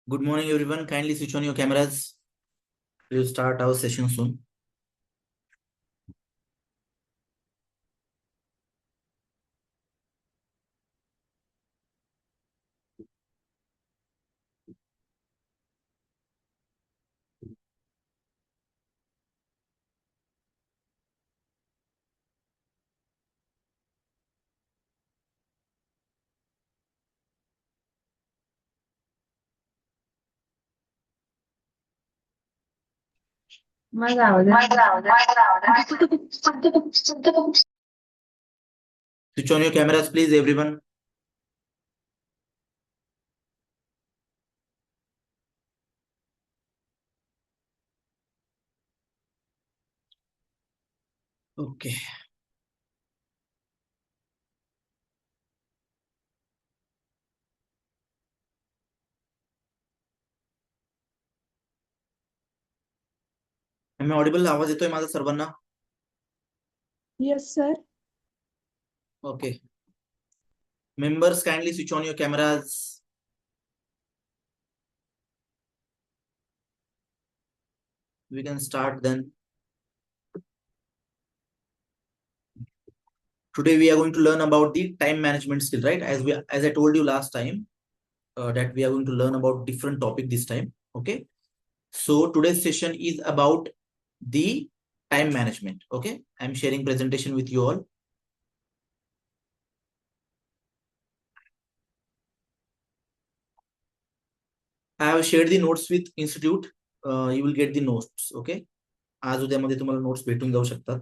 Good morning, everyone. Kindly switch on your cameras. We will start our session soon. माझा आवाज Switch on your cameras, please, everyone. Okay. Am I audible? आवाज येतोय माझा सर्वांना? Yes, sir. Okay. Members, kindly switch on your cameras. We can start then. Today we are going to learn about the time management skill, right? As I told you last time, that we are going to learn about different topic this time. Okay. So today's session is about the time management. Okay. I'm sharing presentation with you all. I have shared the notes with institute. You will get the notes. Okay. आज उद्यामध्ये तुम्हाला notes भेटून जाऊ शकतात.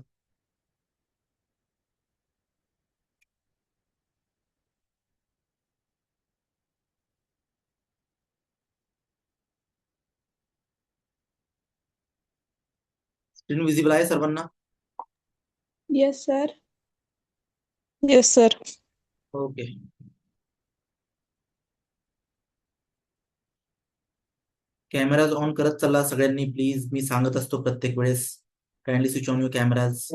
Screen visible आहे सर्वांना? Yes, sir. Yes, sir. Okay. Cameras on करत चला सगळ्यांनी प्लीज. मी सांगत असतो प्रत्येक वेळेस. Kindly switch on your cameras.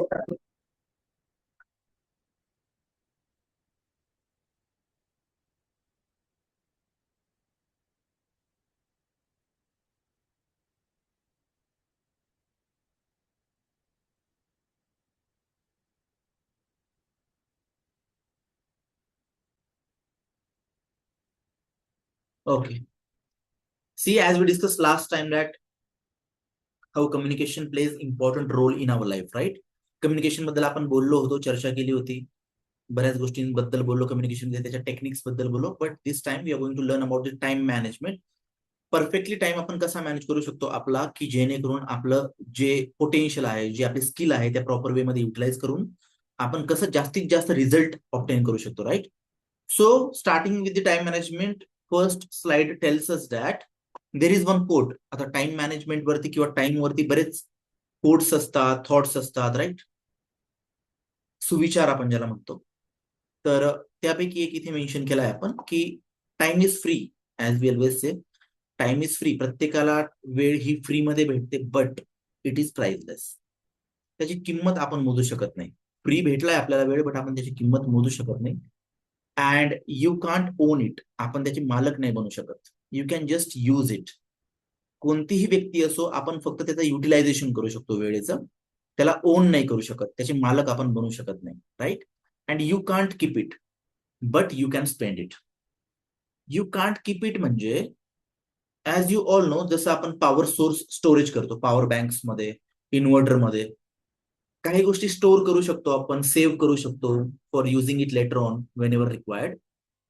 Okay. See, as we discussed last time that how communication plays important role in our life, right? Communication बद्दल आपण बोललो होतो, चर्चा केली होती. बऱ्याच गोष्टींबद्दल बोललो, कम्युनिकेशन त्याच्या टेक्निक्स बद्दल बोललो. But this time we are going to learn about the time management. Perfectly time आपण कसा मॅनेज करू शकतो आपला, की जेणेकरून आपलं जे पोटेन्शियल आहे, जे आपली स्किल आहे, त्या प्रॉपर वे मध्ये युटिलाइज करून आपण कसं जास्तीत जास्त रिझल्ट ऑब्टेन करू शकतो, right? So starting with the time management, first slide tells us that there is one quote. आता टाइम मॅनेजमेंट वरती किंवा टाइम वरती बरेच कोट्स असतात, थॉट्स असतात, राईट? सुविचार आपण ज्याला म्हणतो. तर त्यापैकी एक इथे मेन्शन केलाय आपण की time is free, as we always say. Time is free. प्रत्येकाला वेळ ही फ्री मध्ये भेटते, बट इट इज प्राइसलेस. त्याची किंमत आपण मोजू शकत नाही. फ्री भेटलाय आपल्याला वेळ, बट आपण त्याची किंमत मोजू शकत नाही. And you can't on it. आपण त्याचे मालक नाही बनू शकत. You can just use it. कोणतीही व्यक्ती असो, आपण फक्त त्याचं युटिलायझेशन करू शकतो वेळेचं. त्याला ओन नाही करू शकत, त्याचे मालक आपण बनू शकत नाही, right? And you can't keep it, but you can spend it. You can't keep it म्हणजे ऍज यू ऑल नो, जसं आपण पॉवर सोर्स स्टोरेज करतो, पॉवर बँक्स मध्ये, इन्व्हर्टर मध्ये काही गोष्टी स्टोअर करू शकतो, आपण सेव्ह करू शकतो for using it later on whenever required.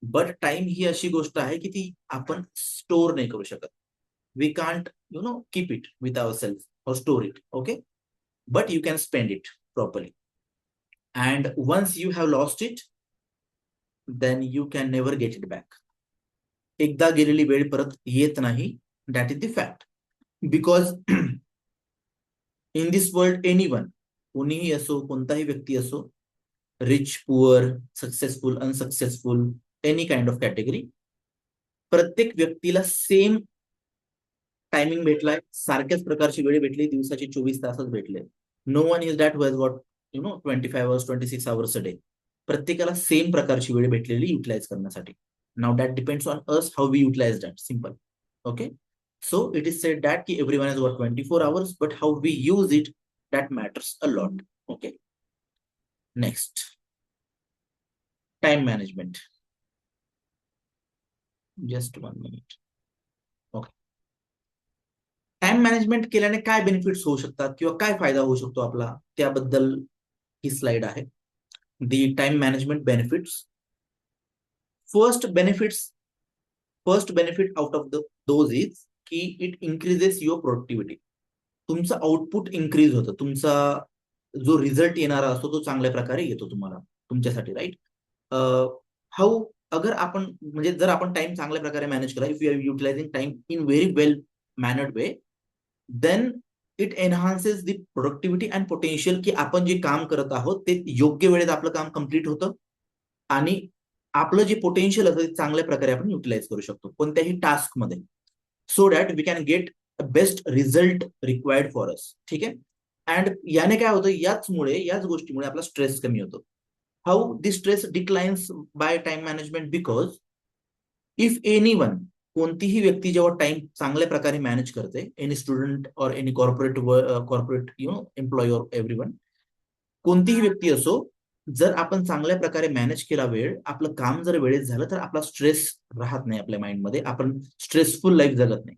But time ही अशी गोष्ट आहे की ती आपण स्टोअर नाही करू शकत. We can't keep it with our self or store it. Okay, but you can spend it properly. And once you have lost it, then you can never get it back. एकदा गेलेली वेळ परत येत नाही. That is the fact. Because in this world anyone, कोणीही असो, कोणताही व्यक्ती असो, rich poor, successful unsuccessful, any kind of category, प्रत्येक व्यक्तीला सेम टायमिंग भेटलाय, सारख्याच प्रकारची वेळ भेटली, दिवसाचे 24 तासच भेटले. No one is that who has got 25 hours 26 hours a day. प्रत्येकाला सेम प्रकारची वेळ भेटलेली युटिलाइज करण्यासाठी. Now that depends on us how we utilise that. Simple. Okay, so it is said that की everyone has got 24 hours, but how we use it, that matters a lot. Okay, next, time management. Just 1 minute. Okay, time management केल्याने काय benefits होऊ शकतात किंवा काय फायदा होऊ शकतो आपला, त्याबद्दल ही स्लाइड आहे. The time management benefits. First benefits, first benefit out of those is की इट इन्क्रीजेस युअर प्रोडक्टिव्हिटी. तुमचं आउटपुट इन्क्रीज होतं, तुमचा जो रिझल्ट येणारा असतो तो चांगल्या प्रकारे येतो तुम्हाला, तुमच्यासाठी, राईट? हाऊ, अगर आपण म्हणजे जर आपण टाइम चांगल्या प्रकारे मॅनेज केला, if you are utilising time in very well mannered way, then it enhances the productivity and potential, की आपण जे काम करत आहोत ते योग्य वेळेत आपलं काम कम्प्लीट होतं आणि आपलं जे पोटेन्शियल असतं ते चांगल्या प्रकारे आपण युटिलाइज करू शकतो कोणत्याही टास्क मध्ये, so that we can get best result required for us. ठीक आहे. अँड याने काय होतं, याच गोष्टीमुळे आपला स्ट्रेस कमी होतो. How this stress declines by time management? Because if anyone, कोणतीही व्यक्ती जेव्हा टाइम चांगल्या प्रकारे मॅनेज करते, any student or any corporate employee or everyone, कोणतीही व्यक्ती असो, जर आपण चांगल्या प्रकारे मॅनेज केला वेळ, आपलं काम जर वेळेत झालं, तर आपला स्ट्रेस राहत नाही आपल्या माइंडमध्ये, आपण स्ट्रेसफुल लाईफ जगत नाही.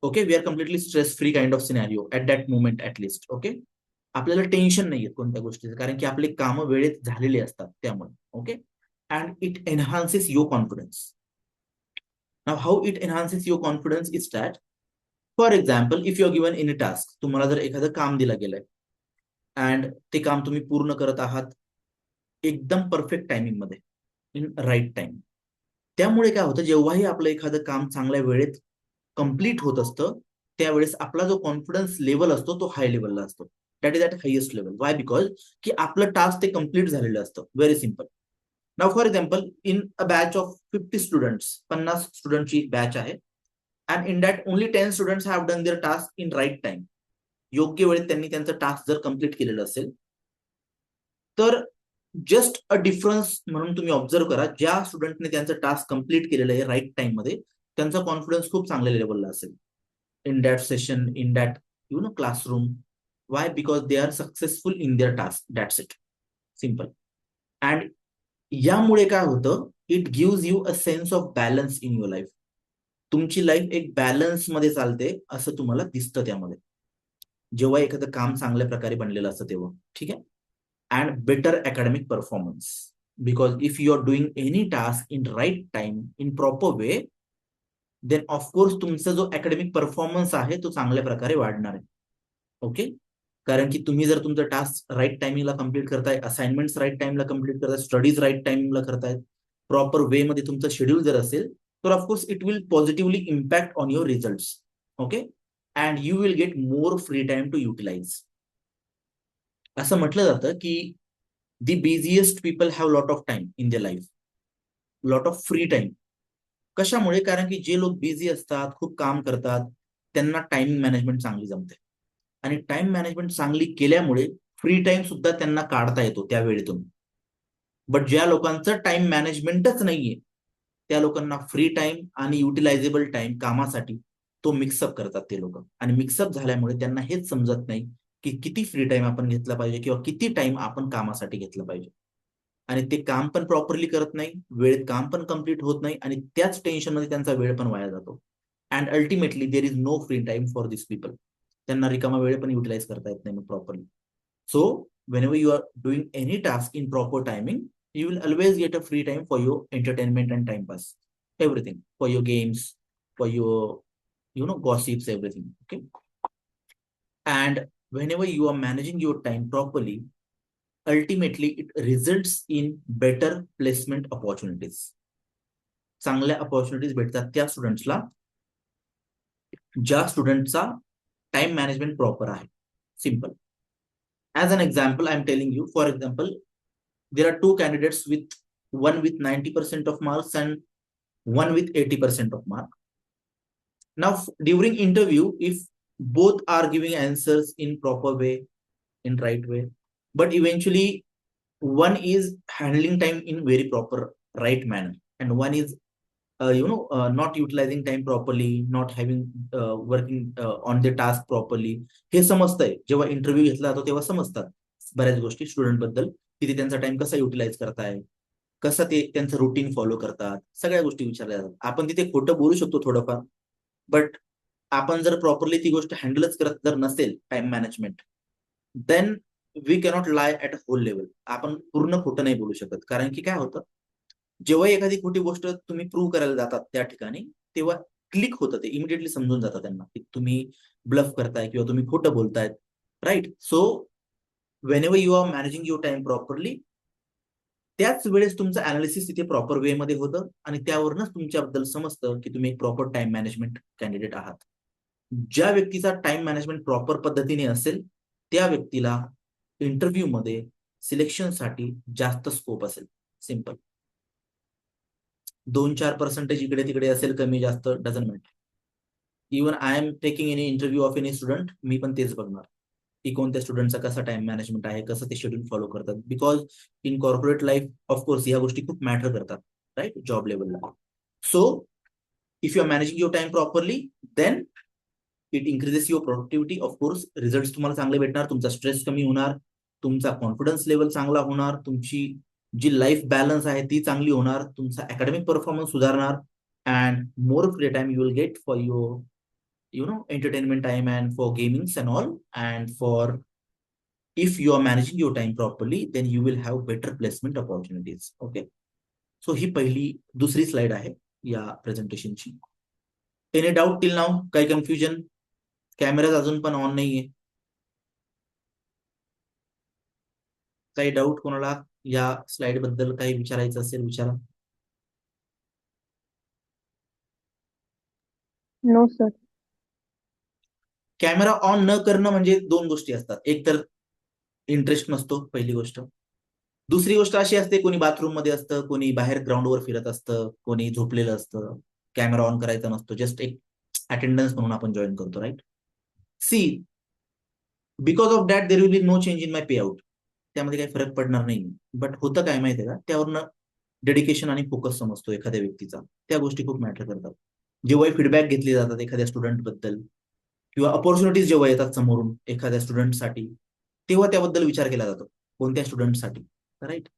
Okay, we are completely stress free kind of scenario at that moment at least. Okay, आपल्याला टेन्शन नाही येत कोणत्या गोष्टीचं, कारण की आपले कामं वेळेत झालेली असतात त्यामुळे. Okay, and it enhances your confidence. Now how it enhances your confidence is that, for example, if you are given in a task, तुम्हाला जर एखादं काम दिलं गेलंय अँड ते काम तुम्ही पूर्ण करत आहात एकदम परफेक्ट टायमिंग मध्ये, इन राईट टाइम. त्यामुळे काय होतं, जेव्हाही आपलं एखादं काम चांगल्या वेळेत कम्प्लीट होत असतं, त्यावेळेस आपला जो कॉन्फिडन्स लेवल असतो तो हाय लेवलला असतो. That is at highest level. Why? Because की आपलं टास्क ते कम्प्लीट झालेलं असतं. Very simple. Now for example, in a batch of 50 students, 50 स्टुडंटची बॅच आहे, and in that only 10 students have done their task in right time. योग्य वेळेत त्यांनी त्यांचं टास्क जर कम्प्लीट केलेलं असेल, तर जस्ट अ डिफरन्स म्हणून तुम्ही ऑब्झर्व करा, ज्या स्टुडंटने त्यांचं टास्क कम्प्लीट केलेलं आहे राईट टाइम मध्ये, त्यांचा कॉन्फिडन्स खूप चांगल्या लेवलला असेल in that session, in that classroom. Y? Because they are successful in their task. That's it. Simple. And यामुळे काय होतं, it gives you a sense of balance in your life. तुमची लाईफ एक बॅलन्स मध्ये चालते असं तुम्हाला दिसतं त्यामध्ये, जेव्हा एखादं काम चांगल्या प्रकारे बनलेलं असतं तेव्हा. ठीक आहे. And better academic performance, because if you are doing any task in right time in proper way, then of course तुमचा जो अकॅडमिक परफॉर्मन्स आहे तो चांगल्या प्रकारे वाढणार आहे. ओके. कारण की तुम्ही जर तुमचा टास्क राईट टायमिंगला कम्प्लीट करताय, असाइनमेंट्स राईट टाइमला कम्प्लीट करताय, स्टडीज राईट टाइमिंगला करताय, प्रॉपर वे मध्ये तुमचं शेड्यूल जर असेल, तर of course it will positively impact on your result. Okay. And you will get more free time to utilise. असं म्हटलं जातं की the busiest people have lot of time in their life, lot of free time. कशामुळे? कारण की जे लोक busy असतात, खूप काम करतात, त्यांना टाइम मॅनेजमेंट चांगली जमते. आणि टाइम मॅनेजमेंट चांगली केल्यामुळे फ्री टाइम सुद्धा त्यांना काढता येतो त्या वेळेतून. बट ज्या लोकांचं टाइम मॅनेजमेंटच नाहीये, त्या लोकांना फ्री टाइम आणि युटिलायझेबल टाइम कामासाठी तो मिक्सअप करतात ते लोक. आणि मिक्सअप झाल्यामुळे त्यांना हेच समजत नाही की किती फ्री टाइम आपण घेतला पाहिजे किंवा किती टाइम आपण कामासाठी घेतला पाहिजे. आणि ते काम पण प्रॉपरली करत नाही, वेळेत काम पण कम्प्लीट होत नाही, आणि त्याच टेन्शनमध्ये त्यांचा वेळ पण वाया जातो. And ultimately there is no free time for this people. त्यांना रिकामा वेळ पण युटिलाइज करता येत नाही मग properly. So whenever you are doing any task in proper timing, you will always get a free time for your entertainment and time pass, everything, for your games, for your gossips, everything. Okay. And whenever you are managing your time properly, ultimately it results in better placement opportunities. चांगल्या opportunities भेटतात त्या स्टुडंट्सला ज्या स्टुडंटचा time management proper आहे. Simple. As an example, I'm telling you, for example, there are two candidates, with one with 90% of marks and one with 80% of mark. Now, during interview, if both are giving answers in proper way, in right way, but eventually one is handling time in very proper right manner, and one is not utilizing time properly, not having working on the task properly. हे समजतंय, जेव्हा interview घेतला जातो तेव्हा समजतात बऱ्याच गोष्टी student बद्दल, की ते त्यांचा टाइम कसा युटिलाइज करताय, कसं ते त्यांचं रुटीन फॉलो करतात, सगळ्या गोष्टी विचारल्या जातात. आपण तिथे खोटं बोलू शकतो थोडंफार, बट आपण जर प्रॉपरली ती गोष्ट हँडलच करत जर नसेल time management, then we cannot lie at a whole level. आपण पूर्ण खोटं नाही बोलू शकत. कारण की काय होतं, जेव्हा एखादी खोटी गोष्ट तुम्ही प्रूव्ह करायला जातात त्या ठिकाणी, तेव्हा क्लिक होतं, ते इमिडिएटली समजून जातं त्यांना की तुम्ही ब्लफ करताय किंवा तुम्ही खोटं बोलतायत. Right. So whenever you are managing your time properly, त्याच वेळेस तुमचं अनालिसिस तिथे प्रॉपर वे मध्ये होतं, आणि त्यावरूनच तुमच्याबद्दल समजतं की तुम्ही एक प्रॉपर टाइम मॅनेजमेंट कॅन्डिडेट आहात. ज्या व्यक्तीचा टाइम मॅनेजमेंट प्रॉपर पद्धतीने असेल, त्या व्यक्तीला इंटरव्ह्यू मध्ये सिलेक्शनसाठी जास्त स्कोप असेल. सिंपल. 2-4% इकडे तिकडे असेल, कमी जास्त, doesn't matter. Even I am taking any interview of any student, मी पण तेच बघणार की कोणत्या स्टुडंटचा कसा टाइम मॅनेजमेंट आहे, कसं ते शेड्यूल फॉलो करतात. Because in corporate life of course या गोष्टी खूप मॅटर करतात, राईट, जॉब लेवलला. So if you are managing your time properly, then it increases your productivity. Of course result तुम्हाला चांगले भेटणार, तुमचा स्ट्रेस कमी होणार, तुमचा कॉन्फिडन्स लेवल चांगला होणार, तुमची जी लाईफ बॅलन्स आहे ती चांगली होणार, तुमचा अकॅडमिक परफॉर्मन्स सुधारणार, and more free time you will get for your entertainment time and for gamings and all. And for, if you are managing your time properly, then you will have better placement opportunities. Okay. So ही पहिली दुसरी slide आहे या प्रेझेंटेशनची. Any doubt till now? काही confusion? Camera अजून पण on नाहीये. काही डाऊट कोणाला या स्लाइड बद्दल काही विचारायचं असेल विचारा. No sir. कॅमेरा ऑन न करणं म्हणजे दोन गोष्टी असतात. एक तर इंटरेस्ट नसतो, पहिली गोष्ट. दुसरी गोष्ट अशी असते, कोणी बाथरूम मध्ये असतं, कोणी बाहेर ग्राउंडवर फिरत असतं, कोणी झोपलेलं असतं, कॅमेरा ऑन करायचा नसतो, जस्ट एक अटेंडन्स म्हणून आपण जॉईन करतो. Right. See, because of that there will be no change in my pay out. त्यामध्ये काही फरक पडणार नाही. बट होतं काय माहितीये का, त्यावरनं डेडिकेशन आणि फोकस समजतो एखाद्या व्यक्तीचा. त्या गोष्टी खूप मॅटर करतात. जेव्हा फीडबॅक घेतले जातात एखाद्या स्टुडंट बद्दल, किंवा अपॉर्च्युनिटीज जेव्हा येतात समोरून एखाद्या स्टुडंटसाठी, तेव्हा त्याबद्दल विचार केला जातो कोणत्या स्टुडंटसाठी. राईट.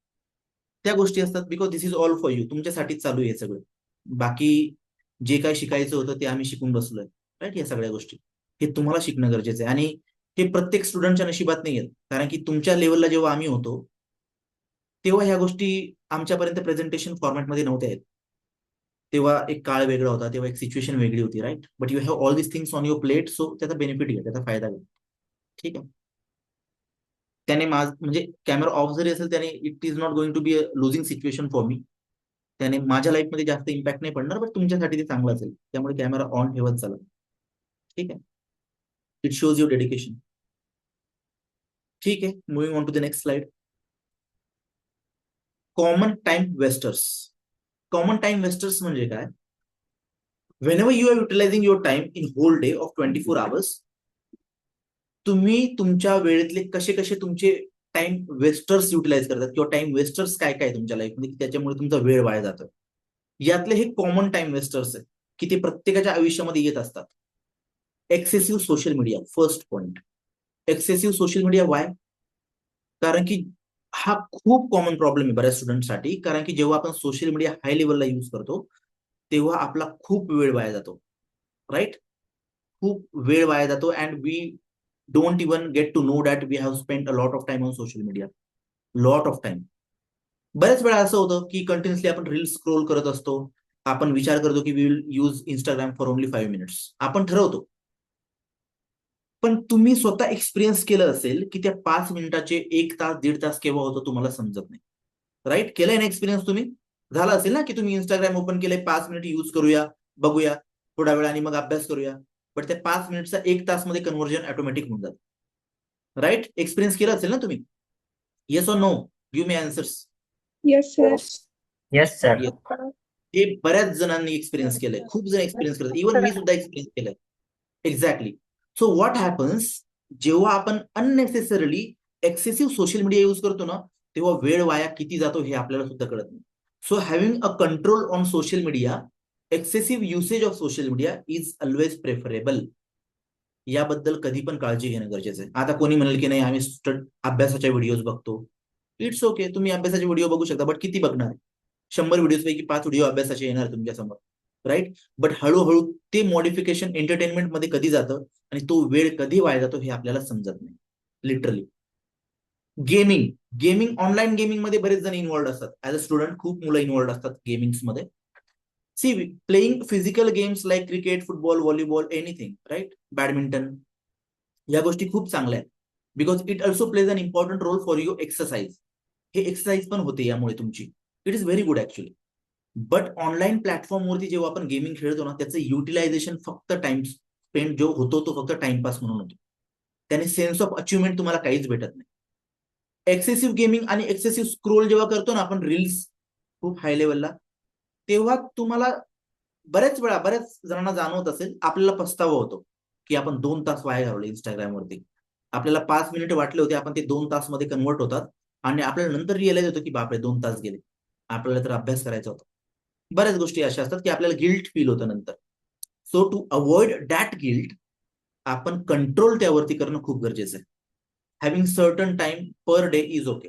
त्या गोष्टी असतात. Because this is all for you, तुमच्यासाठीच चालू आहे सगळं. बाकी जे काय शिकायचं होतं ते आम्ही शिकून बसलोय, राईट. या सगळ्या गोष्टी हे तुम्हाला शिकणं गरजेचं आहे, आणि हे प्रत्येक स्टुडंटच्या नशिबात नाही येत. कारण की तुमच्या लेवलला जेव्हा आम्ही होतो तेव्हा ह्या गोष्टी आमच्यापर्यंत प्रेझेंटेशन फॉर्मॅटमध्ये नव्हत्या येत. तेव्हा एक काळ वेगळा होता, तेव्हा एक सिच्युएशन वेगळी होती, right. But you have all this things on your plate, so त्याचा बेनिफिट घ्या, त्याचा फायदा घ्या. ठीक आहे. त्याने म्हणजे कॅमेरा ऑफ जरी असेल त्याने it is not going to be a losing situation for me. त्याने माझ्या लाईफमध्ये जास्त इम्पॅक्ट नाही पडणार, बट तुमच्यासाठी ते चांगलं असेल. त्यामुळे कॅमेरा ऑन ठेवत चला. ठीक आहे. It shows your dedication. ठीक आहे. Moving on to the next slide. Common time wasters. Common time wasters म्हणजे काय? whenever you are utilizing your time in whole day of 24 hours, तुम्ही तुमच्या वेळेतले कसे कसे तुमचे टाइम वेस्टर्स युटिलाइज करतात, किंवा टाइम वेस्टर्स काय काय तुमच्या लाईफमध्ये त्याच्यामुळे तुमचा वेळ वाया जातो. यातले हे कॉमन टाइम वेस्टर्स आहे की ते प्रत्येकाच्या आयुष्यामध्ये येत असतात. Excessive social media, first point. Excessive social media Y? कारण की हा खूप कॉमन प्रॉब्लेम आहे बऱ्याच स्टुडंटसाठी. कारण की जेव्हा आपण सोशल मीडिया हाय लेवलला युज करतो तेव्हा आपला खूप वेळ वाया जातो, राईट. खूप वेळ वाया जातो, and we don't even get to know that we have spend a lot of time on social media. Lot of time. बऱ्याच वेळा असं होतं की कंटिन्युअसली आपण रील्स स्क्रोल करत असतो. आपण विचार करतो की we will use Instagram for only 5 minutes. आपण ठरवतो. पण तुम्ही स्वतः एक्सपिरियन्स केलं असेल की त्या 5 मिनिटाचे 1 तास 1.5 तास केव्हा होतं तुम्हाला समजत नाही, राईट. केलंय ना एक्सपिरियन्स तुम्ही? झाला असेल ना की तुम्ही इंस्टाग्राम ओपन केलंय, 5 मिनिट यूज करूया, बघूया थोड्या वेळ आणि मग अभ्यास करूया. बट त्या 5 मिनिटचा 1 तास मध्ये कन्व्हर्जन ऑटोमॅटिक होऊन जातं, राईट. एक्सपिरियन्स केलं असेल ना तुम्ही? Yes or no? Give me answers. Yes, sir. Yes, sir. हे बऱ्याच जणांनी एक्सपिरियन्स केलंय, खूप जण एक्सपिरियन्स करतात, इव्हन मी सुद्धा एक्सपिरियन्स केलंय. एक्झॅक्टली. सो व्हॉट हॅपन्स, जेव्हा आपण unnecessarily excessive social media use करतो ना, तेव्हा वेळ वाया किती जातो हे आपल्याला सुद्धा कळत नाही. So having a control on social media, excessive usage of social media is always preferable. याबद्दल कधी पण काळजी घेणं गरजेचं आहे. आता कोणी म्हणेल की नाही आम्ही अभ्यासाच्या व्हिडिओज बघतो. इट्स ओके, तुम्ही अभ्यासाचे व्हिडिओ बघू शकता, बट किती बघणार? 100 व्हिडिओज पैकी 5 व्हिडिओ अभ्यासाचे येणार तुमच्या समोर, राईट. बट हळूहळू ते मॉडिफिकेशन एंटरटेनमेंट मध्ये कधी जातं आणि तो वेळ कधी वाया जातो हे आपल्याला समजत नाही, literally. Gaming. Gaming, online gaming मध्ये बरेच जण इन्व्हॉल्ड असतात. ऍज अ स्टुडंट खूप मुलं इन्व्हॉल्ड असतात गेमिंग्स मध्ये. See, playing physical games like cricket, football, volleyball, anything, right. Badminton, या गोष्टी खूप चांगल्या आहेत. Because it also plays an important role for your exercise. हे एक्सरसाइज पण होते यामुळे तुमची. It is very good actually. But online प्लॅटफॉर्मवरती जेव्हा आपण गेमिंग खेळतो ना, त्याचं युटिलायझेशन फक्त टाइम स्पेंड जो होतो तो फक्त टाइमपास म्हणून होतो. त्याने सेन्स ऑफ अचिव्हमेंट तुम्हाला काहीच भेटत नाही. एक्सेसिव्ह गेमिंग आणि एक्सेसिव्ह स्क्रोल जेव्हा करतो ना आपण रील्स खूप हाय लेवलला, तेव्हा तुम्हाला बऱ्याच जणांना जाणवत असेल, आपल्याला पस्तावा होतो की आपण 2 तास वाया घालवले इंस्टाग्रामवरती. आपल्याला 5 मिनिट वाटले होते, आपण ते 2 तास मध्ये कन्वर्ट होतात, आणि आपल्याला नंतर रिअलाइज होतं की बापरे 2 तास गेले, आपल्याला तर अभ्यास करायचा होता. बऱ्याच गोष्टी अशा असतात की आपल्याला गिल्ट फील होतं नंतर. So to avoid that guilt, आपण कंट्रोल त्यावरती करणं खूप गरजेचं आहे. Having certain time per day is okay,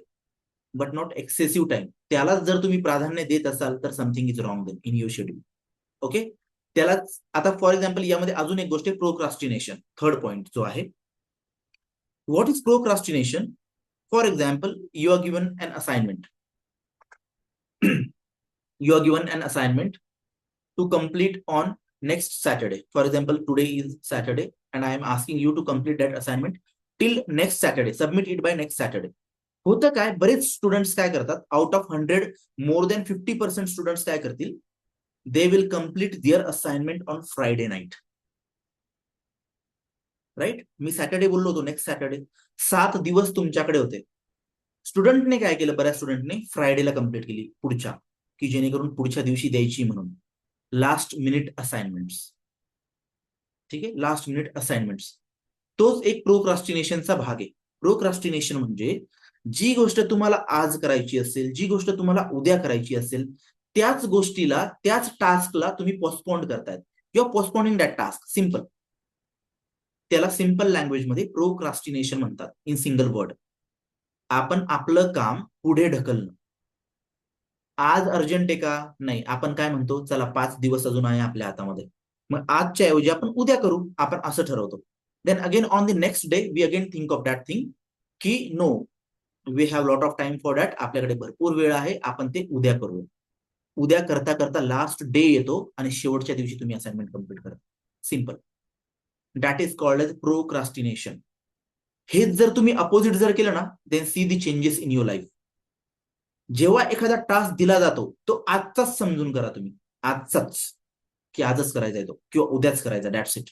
but not excessive time. त्यालाच जर तुम्ही प्राधान्य देत असाल तर something is wrong then in your schedule. Okay. त्यालाच आता फॉर एक्झाम्पल यामध्ये अजून एक गोष्ट आहे, प्रोक्रास्टिनेशन. थर्ड पॉइंट जो आहे, what is procrastination? For example, you are given an assignment. you are given an assignment to complete on next Saturday. For example, today is Saturday and I am asking you to complete that assignment till next Saturday. Submit it by next Saturday. होतं काय, बरेच students काय करतात, out of 100 more than 50% students काय करतील, they will complete their assignment on Friday night, right. मी Saturday बोललो होतो, नेक्स्ट सॅटर्डे. 7 दिवस तुमच्याकडे होते. स्टुडंटने काय केलं, बऱ्याच स्टुडंटने फ्रायडेला कम्प्लीट केली पुढच्या, की जेणेकरून पुढच्या दिवशी द्यायची म्हणून. Last minute assignments. ठीक आहे, लास्ट मिनिट असाइनमेंट्स. तोच एक प्रोक्रास्टिनेशनचा भाग आहे. प्रोक्रास्टिनेशन म्हणजे जी गोष्ट तुम्हाला आज करायची असेल, जी गोष्ट तुम्हाला उद्या करायची असेल, त्याच गोष्टीला, त्याच टास्कला तुम्ही पोस्टपोन करतायत. You are postponing that task. Simple. त्याला सिम्पल लँग्वेजमध्ये प्रोक्रास्टिनेशन म्हणतात, इन सिंगल वर्ड. आपण आपलं काम पुढे ढकलणं. आज अर्जंट आहे का? नाही. आपण काय म्हणतो, चला 5 दिवस अजून आहे आपल्या हातामध्ये, मग आजच्या ऐवजी आपण उद्या करू, आपण असं ठरवतो. Then again on the next day we again think of that thing की no, we have lot of time for that, आपल्याकडे भरपूर वेळ आहे, आपण ते उद्या करूया. उद्या करता करता लास्ट डे येतो आणि शेवटच्या दिवशी तुम्ही असाइनमेंट कम्प्लीट करा. Simple. That is called as procrastination. हेच जर तुम्ही अपोजिट जर केलं ना, then see the changes in your life. जेव्हा एखादा टास्क दिला जातो तो आजचाच समजून करा तुम्ही, आजचाच, की आजच करायचा आहे तो किंवा उद्याच करायचा, दॅट्स इट.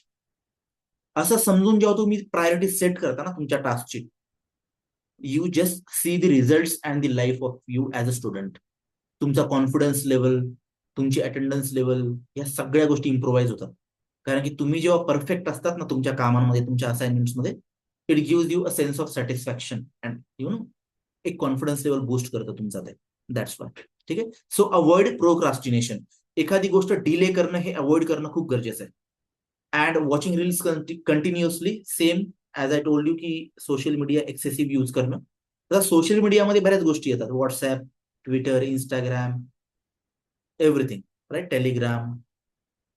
असं समजून जेव्हा तुम्ही प्रायोरिटी सेट करता ना तुमच्या टास्कची, you just see the result and the life of you as a student. तुमचा कॉन्फिडन्स लेवल, तुमची अटेंडन्स लेवल, या सगळ्या गोष्टी इम्प्रोव्हाइज होतात. कारण की तुम्ही जेव्हा परफेक्ट असतात ना तुमच्या कामांमध्ये, तुमच्या असाइनमेंट्समध्ये, it gives you a sense of satisfaction and you know, एक कॉन्फिडन्स लेवल बूस्ट करतं तुमचा ते. That's why. ठीक आहे. So avoid procrastination. एखादी गोष्ट डिले करणं हे अवॉइड करणं खूप गरजेचं आहे. And watching reels continuously, same as I told you की सोशल मीडिया एक्सेसिव्ह यूज करणं. आता सोशल मीडियामध्ये बऱ्याच गोष्टी येतात, WhatsApp, Twitter, Instagram, everything, right, Telegram,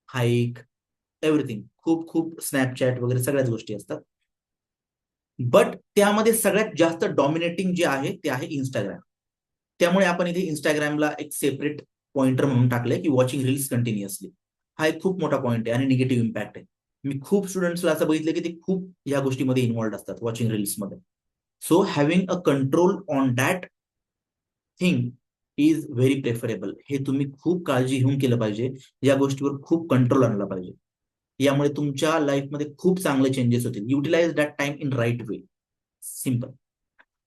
Hike, everything, खूप खूप स्नॅपचॅट वगैरे सगळ्याच गोष्टी असतात. बट त्यामध्ये सगळ्यात जास्त डॉमिनेटिंग जे आहे ते आहे इंस्टाग्राम. त्यामुळे आपण इथे इंस्टाग्रामला एक सेपरेट पॉइंटर म्हणून टाकलंय की वॉचिंग रील्स कंटिन्युअसली. हा एक खूप मोठा पॉइंट आहे आणि निगेटिव्ह इम्पॅक्ट आहे. मी खूप स्टुडंट्सला असं बघितलं की ते खूप या गोष्टीमध्ये इन्व्हॉल्ड असतात, वॉचिंग रील्समध्ये. So having a control on that thing is very preferable. हे तुम्ही खूप काळजी घेऊन केलं पाहिजे. या गोष्टीवर खूप कंट्रोल आणला पाहिजे. यामुळे तुमच्या लाईफमध्ये खूप चांगले चेंजेस होतील. Utilize that time in right way. Simple.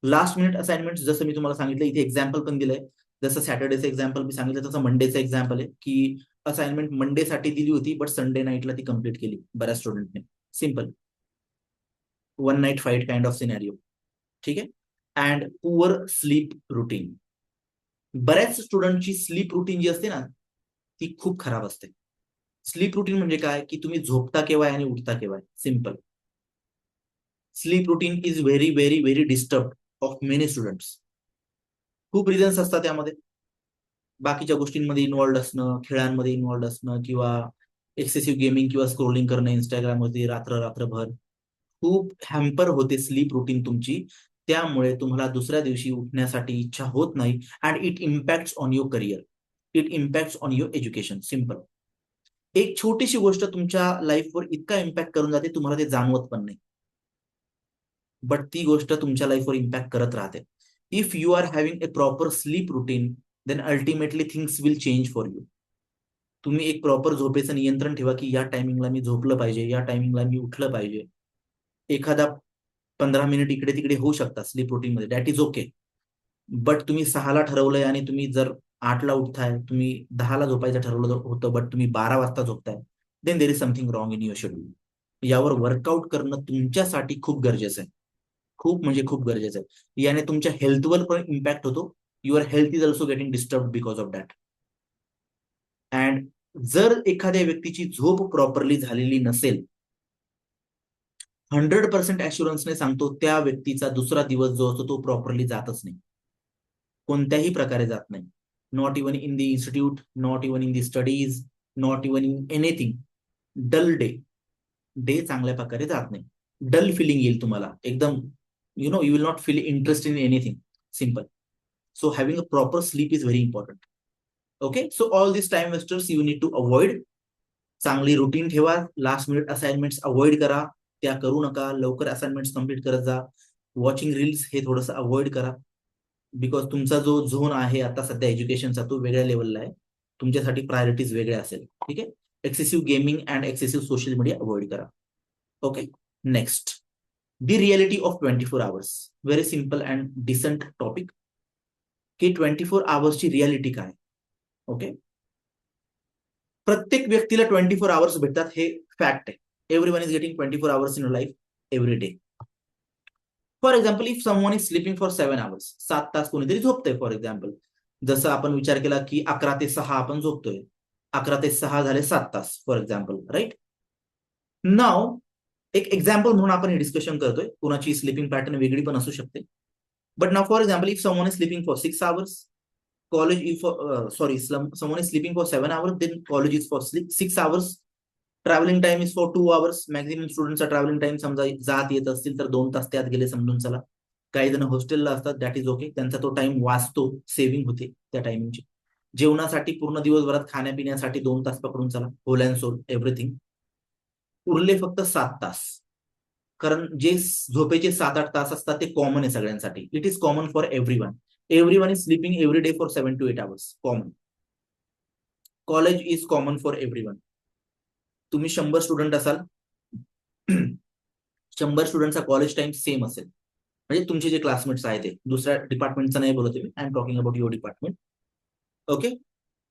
Last minute assignment, जसं मी तुम्हाला सांगितलं, इथे एक्झाम्पल पण दिलंय. जसं सॅटर्डेचं एक्झाम्पल मी सांगितलं, तसं मंडेचं एक्झाम्पल आहे की असाइनमेंट मंडे साठी दिली होती, बट संडे नाईटला ती कम्प्लीट केली बऱ्याच स्टुडंटने. Simple. One night fight kind of scenario. ठीक आहे. And poor sleep routine. बऱ्याच स्टुडंटची स्लीप रुटीन जी असते ना, ती खूप खराब असते. स्लीप रुटीन म्हणजे काय, की तुम्ही झोपता केव्हा आणि उठता केव्हा. Simple. Sleep routine is very very very disturb of many students. खूप रिझन्स असतात त्यामध्ये. बाकीच्या गोष्टींमध्ये इन्व्हॉल्ड असणं, खेळांमध्ये इन्व्हॉल्ड असणं, किंवा एक्सेसिव्ह गेमिंग किंवा स्क्रोलिंग करणं इंस्टाग्रामवरती रात्रभर. खूप हॅम्पर होते स्लीप रुटीन तुमची. त्यामुळे तुम्हाला दुसऱ्या दिवशी उठण्यासाठी इच्छा होत नाही. And it impacts on your career, it impacts on your education. Simple. एक छोटीशी गोष्ट तुमच्या लाईफवर इतका इम्पॅक्ट करून जाते, तुम्हाला ते जाणवत पण नाही, बट ती गोष्ट तुमच्या लाईफवर इम्पॅक्ट करत राहते. If you are having a proper sleep routine, then ultimately things will change for you. तुम्ही एक प्रॉपर झोपेचं नियंत्रण ठेवा की या टायमिंगला मी झोपलं पाहिजे, या टायमिंगला मी उठलं पाहिजे. एखादा 15 मिनिट इकडे तिकडे होऊ शकतात स्लीप रुटीनमध्ये, दॅट इज ओके. बट तुम्ही 6ला ठरवलंय आणि तुम्ही जर 8ला उठताय, तुम्ही 10ला झोपायचं ठरवलं होतं, बट तुम्ही 12 वाजता झोपताय, then there is something wrong in your schedule. यावर वर्कआउट करणं तुमच्यासाठी खूप गरजेचं आहे. खूप म्हणजे खूप गरजेचं आहे. याने तुमच्या हेल्थवर पण इम्पॅक्ट होतो. Your health is also getting disturb because of that. And जर एखाद्या व्यक्तीची झोप प्रॉपरली झालेली नसेल, 100% ऍश्युरन्सने सांगतो, त्या व्यक्तीचा दुसरा दिवस जो असतो तो प्रॉपरली जातच नाही. कोणत्याही प्रकारे जात नाही. Not even in the institute, not even in the studies, not even in anything. Dull day, day चांगल्या प्रकारे जात नाही. डल फिलिंग येईल तुम्हाला एकदम. You will not feel interest in anything. Simple. So having a proper sleep is very important. Okay. So all this time wasters you need to avoid. चांगली routine ठेवा. Last minute assignments avoid करा, त्या करू नका. लवकर assignments complete करत जा. Watching reels हे थोडंसं अवॉइड करा, बिकॉज तुमचा जो झोन आहे आता सध्या एज्युकेशनचा, तो वेगळ्या लेवलला आहे. तुमच्यासाठी प्रायोरिटीज वेगळ्या असेल. ठीक आहे. Excessive gaming and excessive social media avoid करा. Okay. Next, the reality of 24 hours. Very simple and decent topic, की 24 आवर्सची रियालिटी काय. ओके. प्रत्येक व्यक्तीला 24 आवर्स भेटतात, हे फॅक्ट आहे. Everyone is getting 24 hours in life every day. For example, if someone is sleeping for 7 hours, 7 तास कोणीतरी झोपतंय for example. जसं आपण विचार केला की 11 ते 6 आपण झोपतोय, 11 ते 6 झाले 7 तास फॉर एक्झाम्पल, राईट. नाव एक एक्झाम्पल म्हणून आपण हे डिस्कशन करतोय. कुणाची स्लीपिंग पॅटर्न वेगळी पण असू शकते. But now for example, if someone is sleeping for 6 hours, college if sorry, someone is sleeping for 7 hours, then college is for 6 hours. Travelling time is for 2 hours. Maximum स्टुडंटचा travelling time समजा जात येत असतील तर 2 तास त्यात गेले समजून चला. काही जण हॉस्टेलला असतात, दॅट इज ओके, त्यांचा तो टाइम वाचतो, सेव्हिंग होते त्या टायमिंगची. जेवणासाठी पूर्ण दिवसभरात खाण्यापिण्यासाठी 2 तास पकडून चला, होल अँड सोल एव्हरीथिंग. उरले फक्त 7 तास. कारण जे झोपेचे 7-8 तास असतात ते कॉमन आहे सगळ्यांसाठी. It is common for everyone. Everyone is sleeping every day for 7 to 8 hours. Common. College is common for everyone. तुम्ही 100 स्टुडंट असाल, 100 स्टुडंटचा कॉलेज टाइम सेम असेल. म्हणजे तुमचे जे क्लासमेट्स आहेत ते, दुसऱ्या डिपार्टमेंटचं नाही बोलत मी, I am talking about your department. Okay.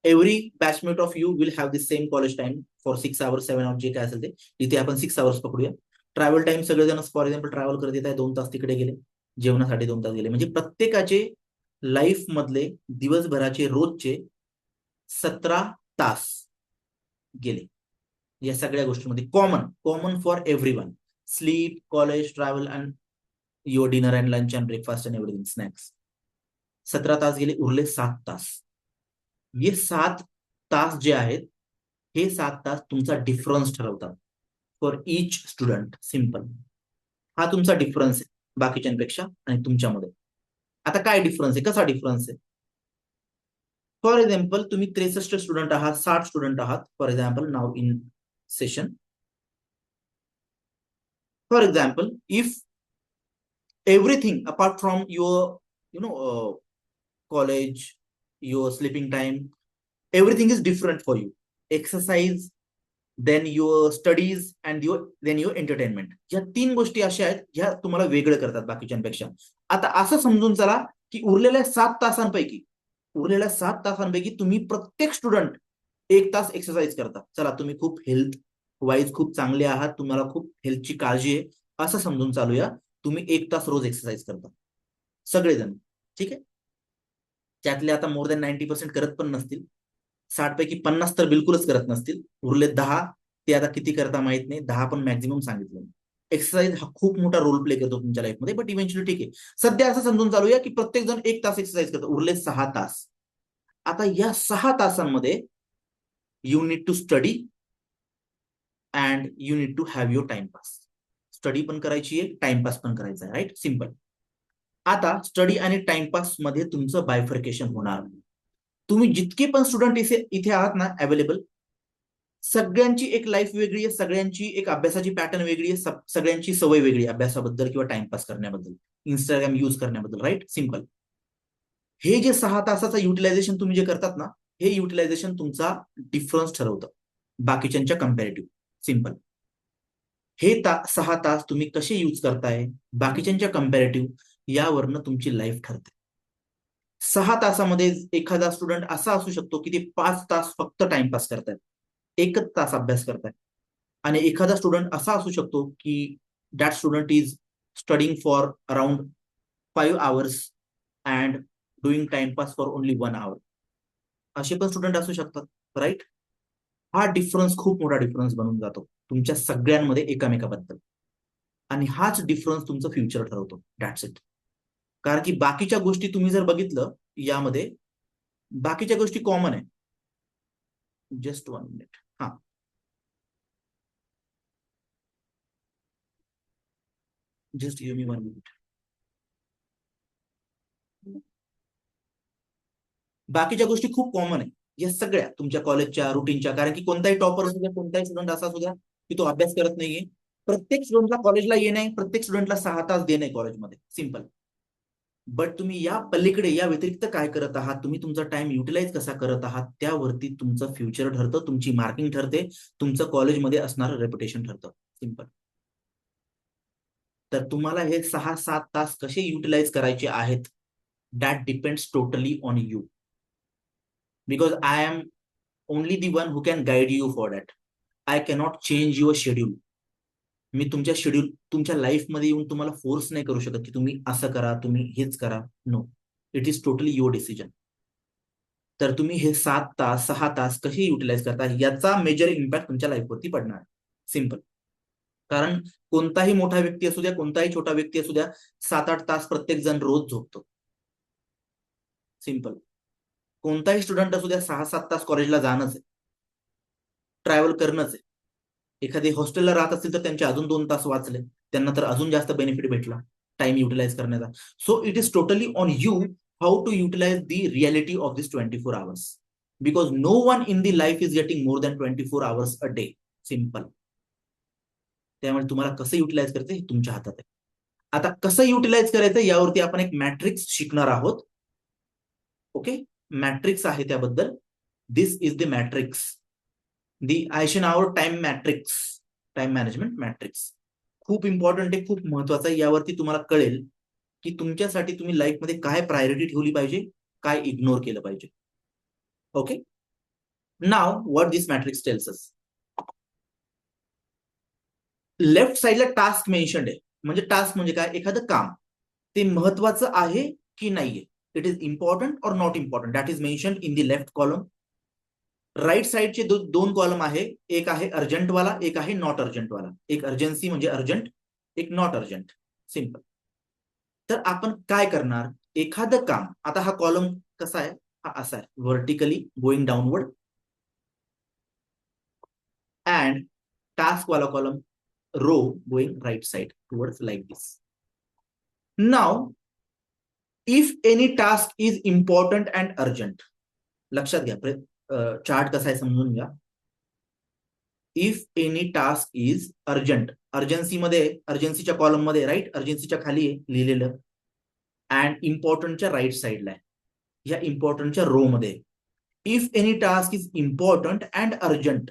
Every batchmate of you will have this same college time for 6 hours 7 hours जे काय असेल ते. इथे आपण 6 hours पकडूया. ट्रॅव्हल टाइम सगळेजण फॉर एक्झाम्पल ट्रॅव्हल करत येत आहे, 2 तास तिकडे गेले, जेवणासाठी 2 तास गेले. म्हणजे प्रत्येकाचे लाईफ मधले दिवसभराचे रोजचे 17 तास गेले या सगळ्या गोष्टींमध्ये. Common for everyone. Sleep, college, travel and your dinner and lunch and breakfast and everything, snacks. 17 तास गेले, उरले 7 तास. हे 7 तास जे आहेत, हे 7 तास तुमचा डिफरन्स ठरवतात फॉर इच स्टुडंट. सिम्पल. हा तुमचा डिफरन्स आहे बाकीच्यांपेक्षा आणि तुमच्यामध्ये. आता काय डिफरन्स आहे, कसा डिफरन्स आहे? फॉर एक्झाम्पल तुम्ही 63 स्टुडंट आहात, 60 स्टुडंट आहात, for example now in session. For example, if everything apart from your college, your sleeping time, everything is different for you. Exercise, then your studies and then your entertainment. या 3 गोष्टी अशा आहेत ज्या तुम्हाला वेगळं करतात बाकीच्यांपेक्षा. आता असं समजून चला की उरलेल्या 7 तासांपैकी तुम्ही प्रत्येक स्टुडंट 1 तास एक्सरसाइज करता. चला, तुम्ही खूप हेल्थ वाईज खूप चांगले आहात, तुम्हाला खूप हेल्थची काळजी आहे, असं समजून चालूया. तुम्ही 1 तास रोज एक्सरसाइज करता सगळेजण, ठीक आहे. त्यातले आता मोर दॅन 90% करत पण नसतील. 60 पैकी 50 तर बिलकुलच करत नसतील. उरले 10, ते आता किती करता माहित नाही. 10 पण मॅक्झिमम सांगितलं. एक्सरसाइज हा खूप मोठा रोल प्ले करतो तुमच्या लाईफमध्ये, बट इव्हेंच्युअली ठीक आहे. सध्या असं समजून चालूया की प्रत्येक जण 1 तास एक्सरसाइज करतो, उरले 6 तास. आता या 6 तासांमध्ये you need to study and you need to have your timepass. Study पण करायची आहे, टाइमपास पण करायचा आहे, राईट? सिम्पल. आता स्टडी आणि टाइमपास मध्ये तुमचं बायफर्केशन होणार. तुम्ही जितके पण स्टुडंट इथे आहात ना अवेलेबल, सगळ्यांची एक लाईफ वेगळी आहे, सगळ्यांची एक अभ्यासाची पॅटर्न वेगळी आहे, सगळ्यांची सवय वेगळी आहे अभ्यासाबद्दल किंवा टाइमपास करण्याबद्दल, इंस्टाग्राम युज करण्याबद्दल, राईट? सिम्पल. हे जे 6 तासाचं युटिलायझेशन तुम्ही जे करतात ना, हे युटिलायझेशन तुमचा डिफरन्स ठरवतं बाकीच्यांच्या कम्पॅरेटिव्ह. सिम्पल. हे 6 तास तुम्ही कसे यूज करताय बाकीच्यांच्या कम्पॅरेटिव्ह, यावरनं तुमची लाईफ ठरते. 6 तासामध्ये एखादा स्टुडंट असा असू शकतो की ते 5 तास फक्त टाइमपास करतायत, 1च तास अभ्यास करतायत. आणि एखादा स्टुडंट असा असू शकतो की that student is studying for around 5 hours and doing timepass for only 1 hour. असे पण स्टुडंट असू शकतात, राईट? हा डिफरन्स खूप मोठा डिफरन्स बनून जातो तुमच्या सगळ्यांमध्ये एकामेकाबद्दल. आणि हाच डिफरन्स तुमचं फ्युचर ठरवतो. That's it. कारण की बाकीच्या गोष्टी तुम्ही जर बघितलं यामध्ये, बाकीच्या गोष्टी कॉमन आहे. Just 1 minute. हा, जस्ट गिव्ह मी 1 मिनिट. बाकीच्या गोष्टी खूप कॉमन आहे या सगळ्या तुमच्या कॉलेजच्या रुटीनच्या. कारण की कोणताही टॉपर असू द्या, कोणताही स्टुडंट असा असू द्या की तो अभ्यास करत नाहीये, प्रत्येक स्टुडंटला कॉलेजला येणे, प्रत्येक स्टुडंटला 6 तास देणे कॉलेजमध्ये. सिम्पल. बट तुम्ही या पलीकडे या व्यतिरिक्त काय करत आहात, तुम्ही तुमचा टाइम युटिलाइज कसा करत आहात, त्यावरती तुमचं फ्युचर ठरतं, तुमची मार्किंग ठरते, तुमचं कॉलेजमध्ये असणारं रेप्युटेशन ठरतं. सिम्पल. तर तुम्हाला हे 6-7 तास कसे युटिलाइज करायचे आहेत, that depends totally on you. Because I am only the one who can guide you for that. I cannot change your schedule. मी तुमच्या शेड्यूल, तुमच्या लाईफमध्ये येऊन तुम्हाला फोर्स नाही करू शकत की तुम्ही असं करा, तुम्ही हेच करा. No, it is totally your decision. तर तुम्ही हे 7 तास 6 तास कसे युटिलाइज करता, याचा मेजर इम्पॅक्ट तुमच्या लाईफवरती पडणार. सिम्पल. कारण कोणताही मोठा व्यक्ती असू द्या, कोणताही छोटा व्यक्ती असू द्या, 7-8 तास प्रत्येक जण रोज झोपतो. सिम्पल. कोणताही स्टुडंट असू द्या 6-7 तास कॉलेजला जाणंच आहे, ट्रॅव्हल करणंच आहे. एखादे हॉस्टेलला राहत असतील तर त्यांचे अजून 2 तास वाचले, त्यांना तर अजून जास्त बेनिफिट भेटला टाइम युटिलाइज करण्याचा. So it is totally on you how to utilize the reality of this 24 hours, because no one in the life is getting more than 24 hours a day. Simple. त्यामुळे तुम्हाला कसं utilise करायचं हे तुमच्या हातात आहे. आता कसं युटिलाइज करायचं यावरती आपण एक मॅट्रिक्स शिकणार आहोत. ओके, मॅट्रिक्स आहे त्याबद्दल. This is the matrix, the Eisenhower time matrix, time management matrix. खूप इम्पॉर्टंट आहे, खूप महत्वाचं आहे. यावरती तुम्हाला कळेल की तुमच्यासाठी तुम्ही लाईफमध्ये काय प्रायोरिटी ठेवली पाहिजे, काय इग्नोर केलं पाहिजे. Okay, now what this matrix tells us. Left साइडला टास्क मेन्शन्ड आहे, म्हणजे टास्क म्हणजे काय, एखादं काम ते महत्वाचं आहे की नाहीये, it is important or not important, that is mentioned in the left column. Right साइडचे दोन कॉलम आहे, एक आहे अर्जंट वाला, एक आहे नॉट अर्जंट वाला. एक अर्जन्सी म्हणजे अर्जंट, एक नॉट अर्जंट. सिंपल. तर आपण काय करणार, एखादं काम, आता हा कॉलम कसा आहे, हा असा आहे, vertically going downward, and task वाला column row going right side towards like this. Now if any task is important and urgent, लक्षात घ्या, चार्ट कसा आहे समजून घ्या. If any task is urgent, urgency मध्ये, अर्जन्सीच्या कॉलम मध्ये, राईट, अर्जन्सीच्या खाली आहे लिहिलेलं, अँड इम्पॉर्टंटच्या राईट साइडला आहे, या इम्पॉर्टंटच्या रो मध्ये. If any task is important and urgent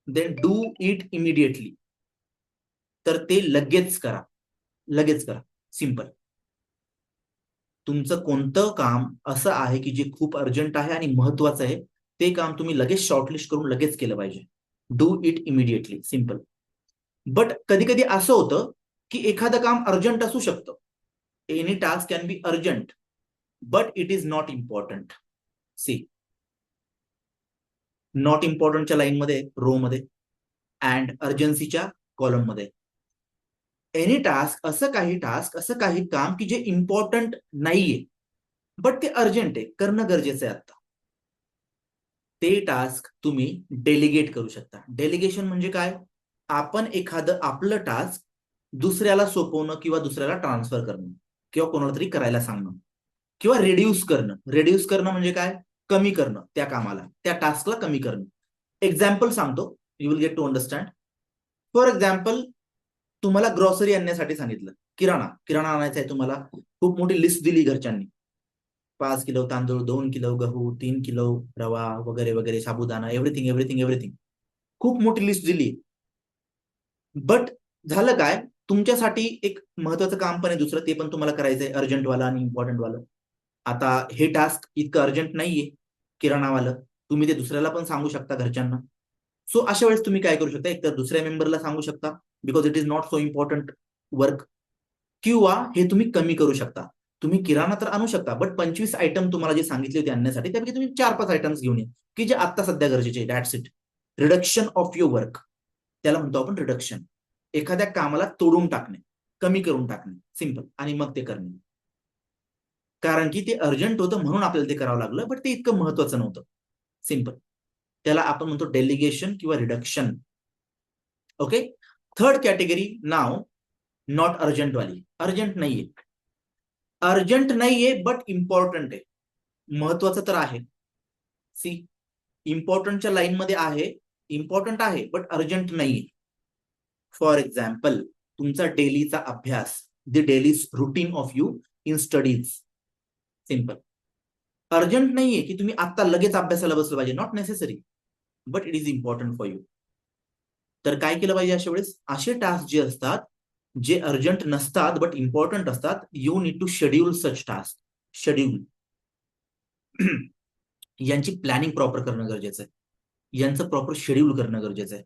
then do it immediately, तर ते लगेच करा, लगेच करा. सिंपल. तुमचं कोणतं काम असं आहे की जे खूप अर्जंट आहे आणि महत्वाचं आहे, ते काम तुम्ही लगेच शॉर्टलिस्ट करून लगेच केलं पाहिजे. Do it immediately. Simple. But कधी कधी असं होतं की एखादं काम अर्जंट असू शकतं. Any task can be urgent but it is not important. C, not इम्पॉर्टंटच्या line मध्ये, रो मध्ये, अँड अर्जन्सीच्या कॉलम मध्ये. एनी टास्क, असं काही काम की जे इम्पॉर्टंट नाहीये बट ते अर्जंट आहे, करणं गरजेचं आहे आता, ते टास्क तुम्ही डेलिगेट करू शकता. डेलिगेशन म्हणजे काय, आपण एखादं आपलं टास्क दुसऱ्याला सोपवणं किंवा दुसऱ्याला ट्रान्सफर करणं किंवा कोणाला तरी करायला सांगणं किंवा रिड्यूस करणं. रिड्यूस करणं म्हणजे काय, कमी करणं, त्या कामाला, त्या टास्कला कमी करणं. एक्झाम्पल सांगतो, you will get to understand. For example, तुम्हाला ग्रॉसरी आणण्यासाठी सांगितलं, किराणा आणायचा आहे तुम्हाला, खूप मोठी लिस्ट दिली घरच्यांनी, 5 किलो तांदूळ, 2 किलो गहू, 3 किलो रवा, वगैरे वगैरे, साबुदाणा, एव्हरीथिंग एव्हरीथिंग एव्हरीथिंग, खूप मोठी लिस्ट दिली. बट झालं काय, तुमच्यासाठी एक महत्वाचं काम पण आहे दुसरं, ते पण तुम्हाला करायचंय, अर्जंटवालं आणि इम्पॉर्टंट वालं. आता हे टास्क इतकं अर्जंट नाहीये किराणावालं, तुम्ही ते दुसऱ्याला पण सांगू शकता, घरच्यांना. सो अशा वेळेस तुम्ही काय करू शकता, एक तर दुसऱ्या मेंबरला सांगू शकता because it is not so important work, किंवा हे तुम्ही कमी करू शकता. तुम्ही किराणा तर आणू शकता बट 25 आयटम तुम्हाला जे सांगितले होते आणण्यासाठी, त्यापैकी तुम्ही 4-5 आयटम्स घेऊन या की जे आता सध्या गरजेचे. That's it. Reduction of your work, त्याला म्हणतो आपण रिडक्शन. एखाद्या कामाला तोडून टाकणे, कमी करून टाकणे. सिंपल. आणि मग ते करणे, कारण की ते अर्जंट होतं म्हणून आपल्याला ते करावं लागलं, बट ते इतकं महत्वाचं नव्हतं. सिंपल. त्याला आपण म्हणतो डेलिगेशन किंवा reduction. Okay. Third category now, not urgent वाली. अर्जंट नाहीये, अर्जंट नाहीये बट इम्पॉर्टंट आहे, महत्वाचं तर आहे. सी, इम्पॉर्टंटच्या लाईन मध्ये आहे, इम्पॉर्टंट आहे बट अर्जंट नाहीये. फॉर एक्झाम्पल, तुमचा डेलीचा अभ्यास, the daily routine of you in studies. Simple. Urgent नाहीये की तुम्ही आता लगेच अभ्यासाला बसलं पाहिजे, not necessary, but it is important for you. तर काय केलं पाहिजे अशा वेळेस, असे टास्क जे असतात, जे अर्जंट नसतात बट इम्पॉर्टंट असतात, you need to schedule such task. Schedule. यांची प्लॅनिंग प्रॉपर करणं गरजेचं आहे, यांचं प्रॉपर शेड्यूल करणं गरजेचं आहे.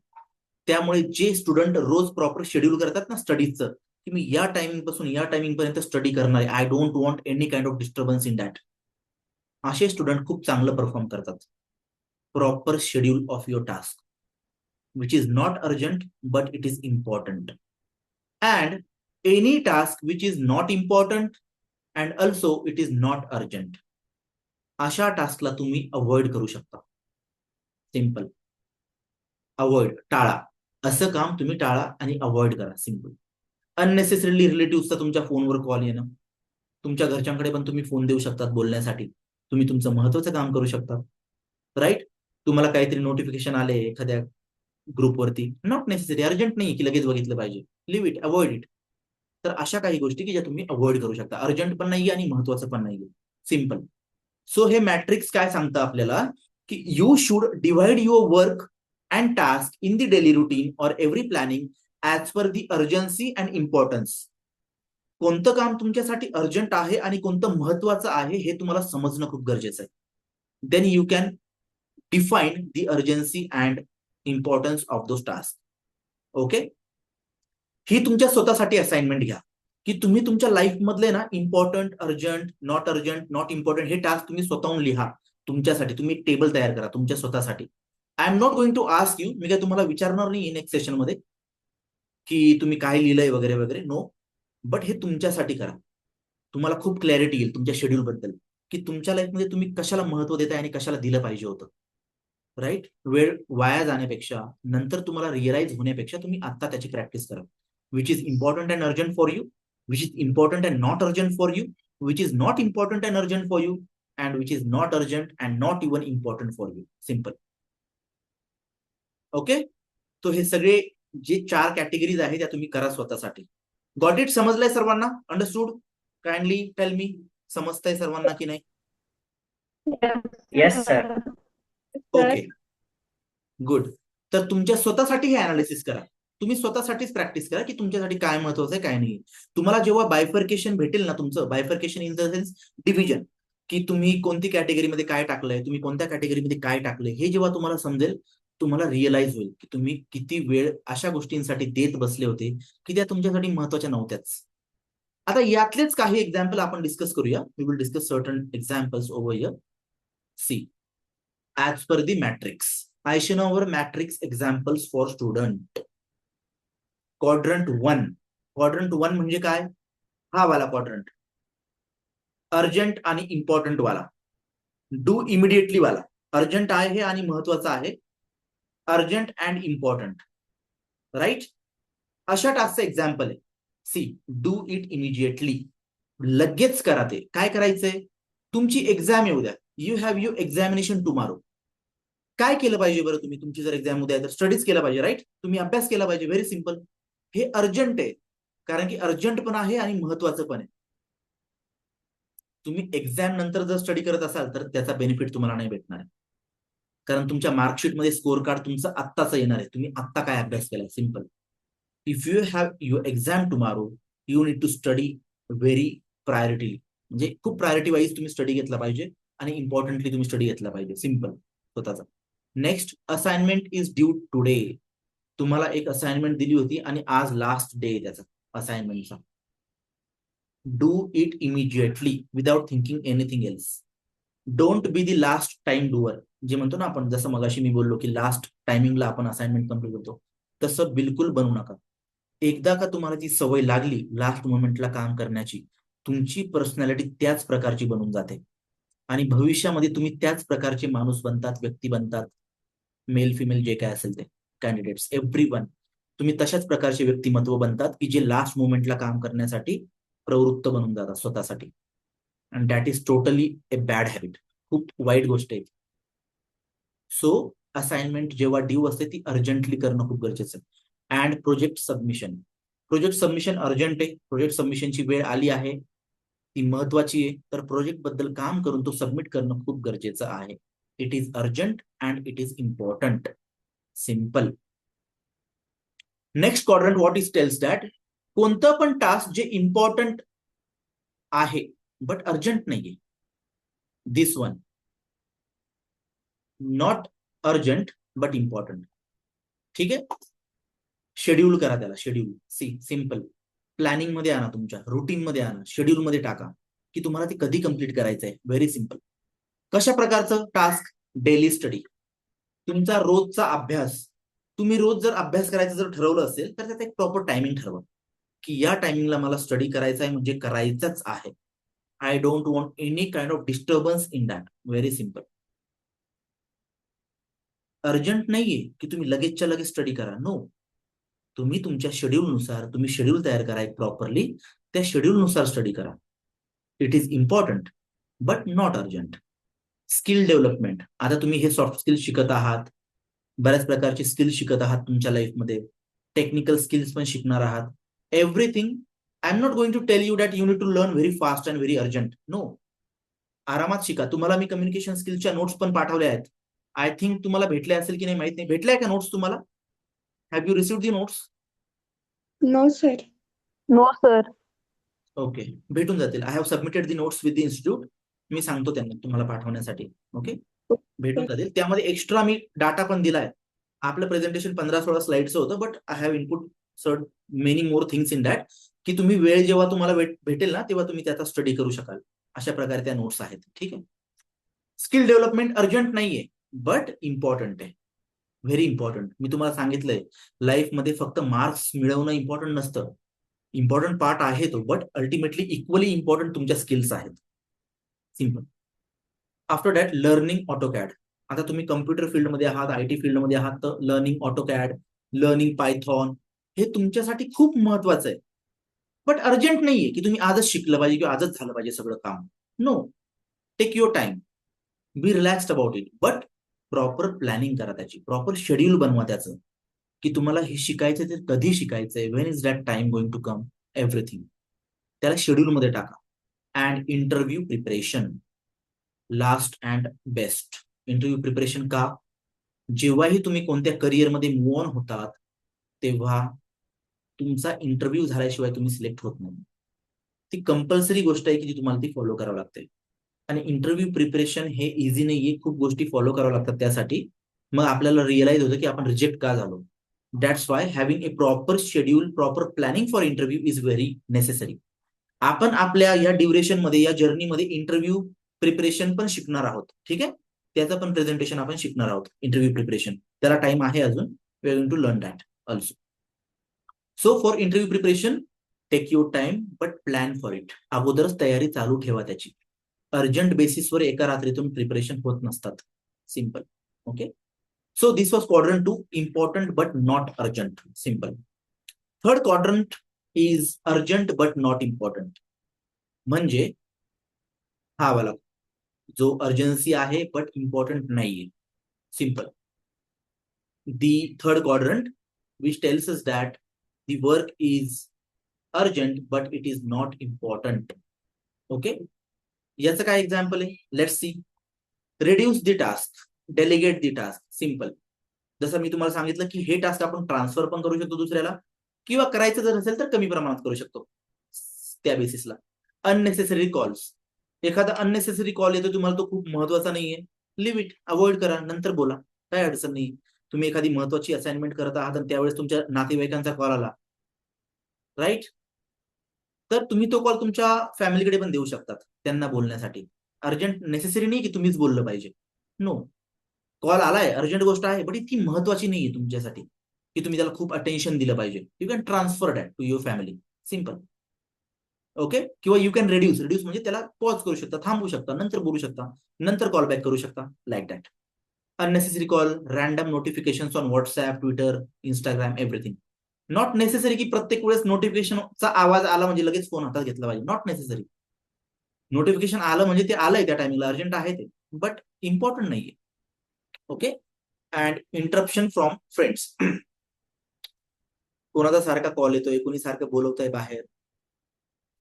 त्यामुळे जे स्टुडंट रोज प्रॉपर शेड्यूल करतात ना स्टडीजचं, की मी या टायमिंग पासून या टायमिंग पर्यंत स्टडी करणार आहे, I don't want any kind of disturbance in that, असे स्टुडंट खूप चांगलं परफॉर्म करतात. Proper schedule of your task which is not urgent but it is important, and any task which is not important and also it is not urgent. अशा टास्कला तुम्ही avoid करू शकता. Simple. Avoid, टाळा. असं काम तुम्ही टाळा आणि अवॉइड करा. सिंपल. अननेसेसरीली रिलेटिव्हचा तुमच्या फोनवर कॉल येणं. तुमच्या घरच्यांकडे पण तुम्ही फोन देऊ शकतात बोलण्यासाठी. तुम्ही तुमचं महत्वाचं काम करू शकता. राईट. तुम्हाला काहीतरी नोटिफिकेशन आले एखाद्या ग्रुपवरती, नॉट नेसेसरी, अर्जंट नाही की लगेच बघितलं पाहिजे. Leave it, avoid it. तर अशा काही गोष्टी की ज्या तुम्ही अवॉइड करू शकता. अर्जंट पण नाहीये आणि महत्वाचं पण नाहीये. सिंपल. सो हे मॅट्रिक्स काय सांगतं आपल्याला की you should divide your work and task in the daily routine or every planning as per the urgency and importance. कोणतं काम तुमच्यासाठी अर्जंट आहे आणि कोणतं महत्वाचं आहे हे तुम्हाला समजणं खूप गरजेचं आहे. Then you can define the urgency and importance of those task. Okay. ही तुमच्या स्वतःसाठी असाइनमेंट घ्या की तुम्ही तुमच्या लाईफ मधले ना इम्पॉर्टंट, अर्जंट, नॉट इम्पॉर्टंट हे टास्क तुम्ही स्वतःहून लिहा. तुमच्यासाठी तुम्ही टेबल तयार करा तुमच्या स्वतःसाठी. I am not going to ask you, मी काय तुम्हाला विचारणार नाही नेक्स्ट सेशन मध्ये की तुम्ही काय लिहिलंय वगैरे वगैरे. नो. बट हे तुमच्यासाठी करा. तुम्हाला खूप क्लॅरिटी येईल तुमच्या शेड्यूल बद्दल की तुमच्या लाईफमध्ये तुम्ही कशाला महत्व देताय आणि कशाला दिलं पाहिजे होतं. राईट. वेळ वाया जाण्यापेक्षा, नंतर तुम्हाला रिअलाइज होण्यापेक्षा तुम्ही आता त्याची प्रॅक्टिस करा. Which is important and urgent for you, which is important and not urgent for you, which is not important and urgent for you, and which is not urgent and not even important for you. Simple. Okay. तो हे सगळे जे 4 categories आहेत त्या तुम्ही करा स्वतःसाठी. Got it? समजलंय सर्वांना? अंडरस्टूड? Kindly tell me. समजतंय सर्वांना की नाही? Yes sir. ओके. गुड. तर तुमच्या स्वतःसाठी हे अनालिसिस करा. तुम्ही स्वतःसाठीच प्रॅक्टिस करा की तुमच्यासाठी काय महत्वाचं आहे काय नाही. तुम्हाला जेव्हा बायफर्केशन भेटेल ना, तुमचं bifurcation in the sense division, की तुम्ही कोणती कॅटेगरीमध्ये काय टाकलंय, तुम्ही कोणत्या कॅटेगरीमध्ये काय टाकलंय, हे जेव्हा तुम्हाला समजेल, तुम्हाला रिअलाइज होईल की तुम्ही किती वेळ अशा गोष्टींसाठी देत बसले होते की त्या तुमच्यासाठी महत्वाच्या नव्हत्याच. आता यातलेच काही एक्झाम्पल आपण डिस्कस करूया. We will discuss certain examples over here. See, as per the matrix, Eisenhower matrix examples for student. Quadrant 1. Quadrant 1 म्हणजे काय? हा वाला क्वाड्रंट, अर्जंट आणि इम्पॉर्टंट वाला, डू इमिडिएटली वाला. अर्जंट आहे आणि महत्वाचं आहे, अर्जंट अँड इम्पॉर्टंट. राईट. अशा टास्कचं एक्झाम्पल आहे. See, do it immediately. लगेच करा ते. काय करायचंय? तुमची एक्झाम येऊ द्या. You have you examination tomorrow. काय केलं पाहिजे बरं तुम्ही? तुमची जर एक्झाम उद्या आहे तर स्टडीज केला पाहिजे. राईट. तुम्ही अभ्यास केला पाहिजे. Very simple. हे अर्जंट आहे, कारण की अर्जंट पण आहे आणि महत्वाचं पण आहे. तुम्ही एक्झाम नंतर जर स्टडी करत असाल तर त्याचा बेनिफिट तुम्हाला नाही भेटणार आहे, कारण तुमच्या मार्कशीट मध्ये स्कोर कार्ड तुमचं आत्ताच येणार आहे. तुम्ही आत्ता काय अभ्यास केलाय. Simple. If you have your exam tomorrow, you need to study very priority. म्हणजे खूप प्रायोरिटी वाईज तुम्ही स्टडी घेतला पाहिजे आणि इम्पॉर्टंटली तुम्ही स्टडी घेतला पाहिजे. सिम्पल. स्वतःचा. Next, assignment is due today. तुम्हाला एक असाइनमेंट दिली होती आणि आज लास्ट डे त्याचा असाइनमेंटचा. Do it immediately without thinking anything else. Don't be the last time doer. जे म्हणतो ना आपण, जसं मगाशी मी बोललो की लास्ट टायमिंगला आपण असाइनमेंट कम्प्लीट करतो, तसं बिलकुल बनवू नका. एकदा का तुम्हाला ती सवय लागली लास्ट मोमेंटला काम करण्याची, तुमची पर्सनॅलिटी त्याच प्रकारची बनून जाते आणि भविष्यामध्ये तुम्ही त्याच प्रकारचे माणूस बनतात, व्यक्ती बनतात, मेल फिमेल जे काय असेल ते कॅन्डिडेट्स, एव्हरीवन. तुम्ही तशाच प्रकारचे व्यक्तिमत्व बनतात की जे लास्ट मोमेंटला काम करण्यासाठी प्रवृत्त बनून जातात स्वतःसाठी. And that is totally A bad habit. खूप वाईट गोष्ट आहे. सो असाइनमेंट जेव्हा ड्यू असते ती अर्जंटली करणं खूप गरजेचं आहे. And project submission. Project submission urgent आहे. प्रोजेक्ट सबमिशनची वेळ आली आहे, ती महत्वाची आहे, तर प्रोजेक्ट बद्दल काम करून तो सबमिट करणं खूप गरजेचं आहे. It is urgent and it is important. Simple. Next quadrant what is tells that कोणतं पण टास्क जे इम्पॉर्टंट आहे बट अर्जंट नाहीये, this one, not urgent but important. ठीक आहे. शेड्यूल करा त्याला. शेड्यूल. C, simple. प्लॅनिंग मध्ये आणा, तुमच्या रुटीन मध्ये आणा, शेड्यूल मध्ये टाका की तुम्हाला ते कधी कंप्लीट करायचं आहे. Very simple. कशा प्रकारचं टास्क? Daily study. तुमचा रोजचा अभ्यास. तुम्ही रोज जर अभ्यास करायचं जर ठरवलं असेल तर त्यात एक प्रॉपर टायमिंग ठरवा की या टायमिंगला मला स्टडी करायचा आहे म्हणजे करायचंच आहे. I don't want any kind of disturbance in that. Very simple. Urgent नाहीये की तुम्ही लगेचच्या लगेच स्टडी करा. नो, तुम्ही तुमच्या शेड्यूलनुसार तुम्ही शेड्यूल तयार करा एक प्रॉपरली, त्या शेड्यूलनुसार स्टडी करा. It is important but not urgent. Skill development, आता तुम्ही हे सॉफ्ट स्किल शिकत आहात, बऱ्याच प्रकारचे स्किल्स शिकत आहात तुमच्या लाईफमध्ये, टेक्निकल स्किल्स पण शिकणार आहात. Everything. I am not going to tell you that you need to learn very fast and very urgent. No, आरामात शिका. तुम्हाला मी कम्युनिकेशन स्किलच्या नोट्स पण पाठवल्या आहेत. आय थिंक तुम्हाला भेटल्या असेल की नाही माहित नाही. भेटल्या का नोट्स तुम्हाला? Have you received the notes? No sir. No sir. Okay, भेटून जातील. I have submitted the notes with the institute. मी सांगतो त्यांना तुम्हाला पाठवण्यासाठी. ओके, भेटून जातील. त्यामध्ये एक्स्ट्रा मी डाटा पण दिलाय. आपलं प्रेझेंटेशन 15-16 स्लाइडचं होतं, बट आय हॅव इनपुट सर्ट many more things in that, की तुम्ही वेळ जेव्हा तुम्हाला भेटेल ना तेव्हा तुम्ही त्याचा स्टडी करू शकाल. अशा प्रकारे त्या नोट्स आहेत. ठीक आहे. स्किल डेव्हलपमेंट अर्जंट नाहीये बट इम्पॉर्टंट आहे. Very important. मी तुम्हाला सांगितलंय, लाईफमध्ये फक्त मार्क्स मिळवणं इम्पॉर्टंट नसतं. इम्पॉर्टंट पार्ट आहे तो, बट अल्टिमेटली इक्वली इम्पॉर्टंट तुमच्या स्किल्स आहेत. Simple. After that learning AutoCAD. आता तुम्ही कम्प्युटर फील्डमध्ये आहात, आयटी फील्डमध्ये आहात, तर लर्निंग ऑटोकॅड, लर्निंग पायथॉन हे तुमच्यासाठी खूप महत्वाचं आहे. बट अर्जंट नाहीये की तुम्ही आजच शिकलं पाहिजे किंवा आजच झालं पाहिजे सगळं काम. No, take your time, be relaxed about it, but proper planning करा त्याची, प्रॉपर शेड्यूल बनवा त्याचं, की तुम्हाला हे शिकायचंय ते कधी शिकायचंय, when is that time going to come, everything त्याला शेड्यूलमध्ये टाका. And interview preparation, last and best. Interview preparation का? जेव्हाही तुम्ही कोणत्या करिअरमध्ये मूव्ह ऑन होतात तेव्हा तुमचा इंटरव्ह्यू झाल्याशिवाय तुम्ही सिलेक्ट होत नाही. ती कंपल्सरी गोष्ट आहे की जी तुम्हाला ती फॉलो करावं लागते. आणि इंटरव्ह्यू प्रिपरेशन हे इझी नाहीये, खूप गोष्टी फॉलो कराव्या लागतात त्यासाठी. मग आपल्याला रिअलाइज होतं की आपण रिजेक्ट का झालो. That's why having a proper schedule, proper planning for interview is very necessary. आपण आपल्या या ड्युरेशनमध्ये, या जर्नीमध्ये इंटरव्ह्यू प्रिपरेशन पण शिकणार आहोत. ठीक आहे. त्याचं पण प्रेझेंटेशन आपण शिकणार आहोत. इंटरव्ह्यू प्रिपरेशन, त्याला टाइम आहे अजून. We are going to learn that also. So for interview preparation take your time but plan for it. अगोदरच तयारी चालू ठेवा त्याची. अर्जंट बेसिसवर एका रात्रीतून प्रिपरेशन होत नसतात. Simple. Okay. So this was quadrant 2, important but not urgent. Simple. Third quadrant is urgent but not important. म्हणजे हा वाला जो अर्जन्सी आहे बट इम्पॉर्टंट नाहीये. Simple. The third quadrant, which tells us that the work is urgent but it is not important. Okay. याचं काय example आहे? Let's see. Reduce the task, delegate the task. Simple. जसं मी तुम्हाला सांगितलं की हे टास्क आपण ट्रान्सफर पण करू शकतो दुसऱ्याला, किंवा करायचं जर असेल तर कमी प्रमाणात करू शकतो त्या बेसिसला. Unnecessary calls. एखादा अननेसेसरी कॉल येतो तुम्हाला, तो खूप महत्वाचा नाहीये, लिव्ह इट, अवॉइड करा, नंतर बोला, काय अडचण नाही. तुम्ही एखादी महत्वाची असाइनमेंट करत आहात आणि त्यावेळेस तुमच्या नातेवाईकांचा कॉल आला, राईट, तर तुम्ही तो कॉल तुमच्या फॅमिलीकडे पण देऊ शकतात त्यांना बोलण्यासाठी. अर्जंट नेसेसरी नाही की तुम्हीच बोललं पाहिजे. नो, कॉल आलाय, अर्जंट गोष्ट आहे, बट इतकी महत्वाची नाहीये तुमच्यासाठी की तुम्ही त्याला खूप अटेन्शन दिलं पाहिजे. You can transfer that to your family. Simple. Okay. किंवा यू कॅन रिड्यूस. रिड्यूस म्हणजे त्याला पॉज करू शकता, थांबवू शकता, नंतर बोलू शकता, नंतर कॉल बॅक करू शकता, like that. Unnecessary call, random notifications on WhatsApp, Twitter, Instagram, everything. Not necessary की प्रत्येक वेळेस नोटिफिकेशनचा आवाज आला म्हणजे लगेच फोन हातात घेतला पाहिजे. Not necessary. नोटिफिकेशन आलं म्हणजे ते आलंय त्या टायमिंगला, अर्जंट आहे ते, बट इम्पॉर्टंट नाहीये. Okay. And interruption from friends. कोणाचा सारखा कॉल येतोय, कोणी सारखं बोलवतंय बाहेर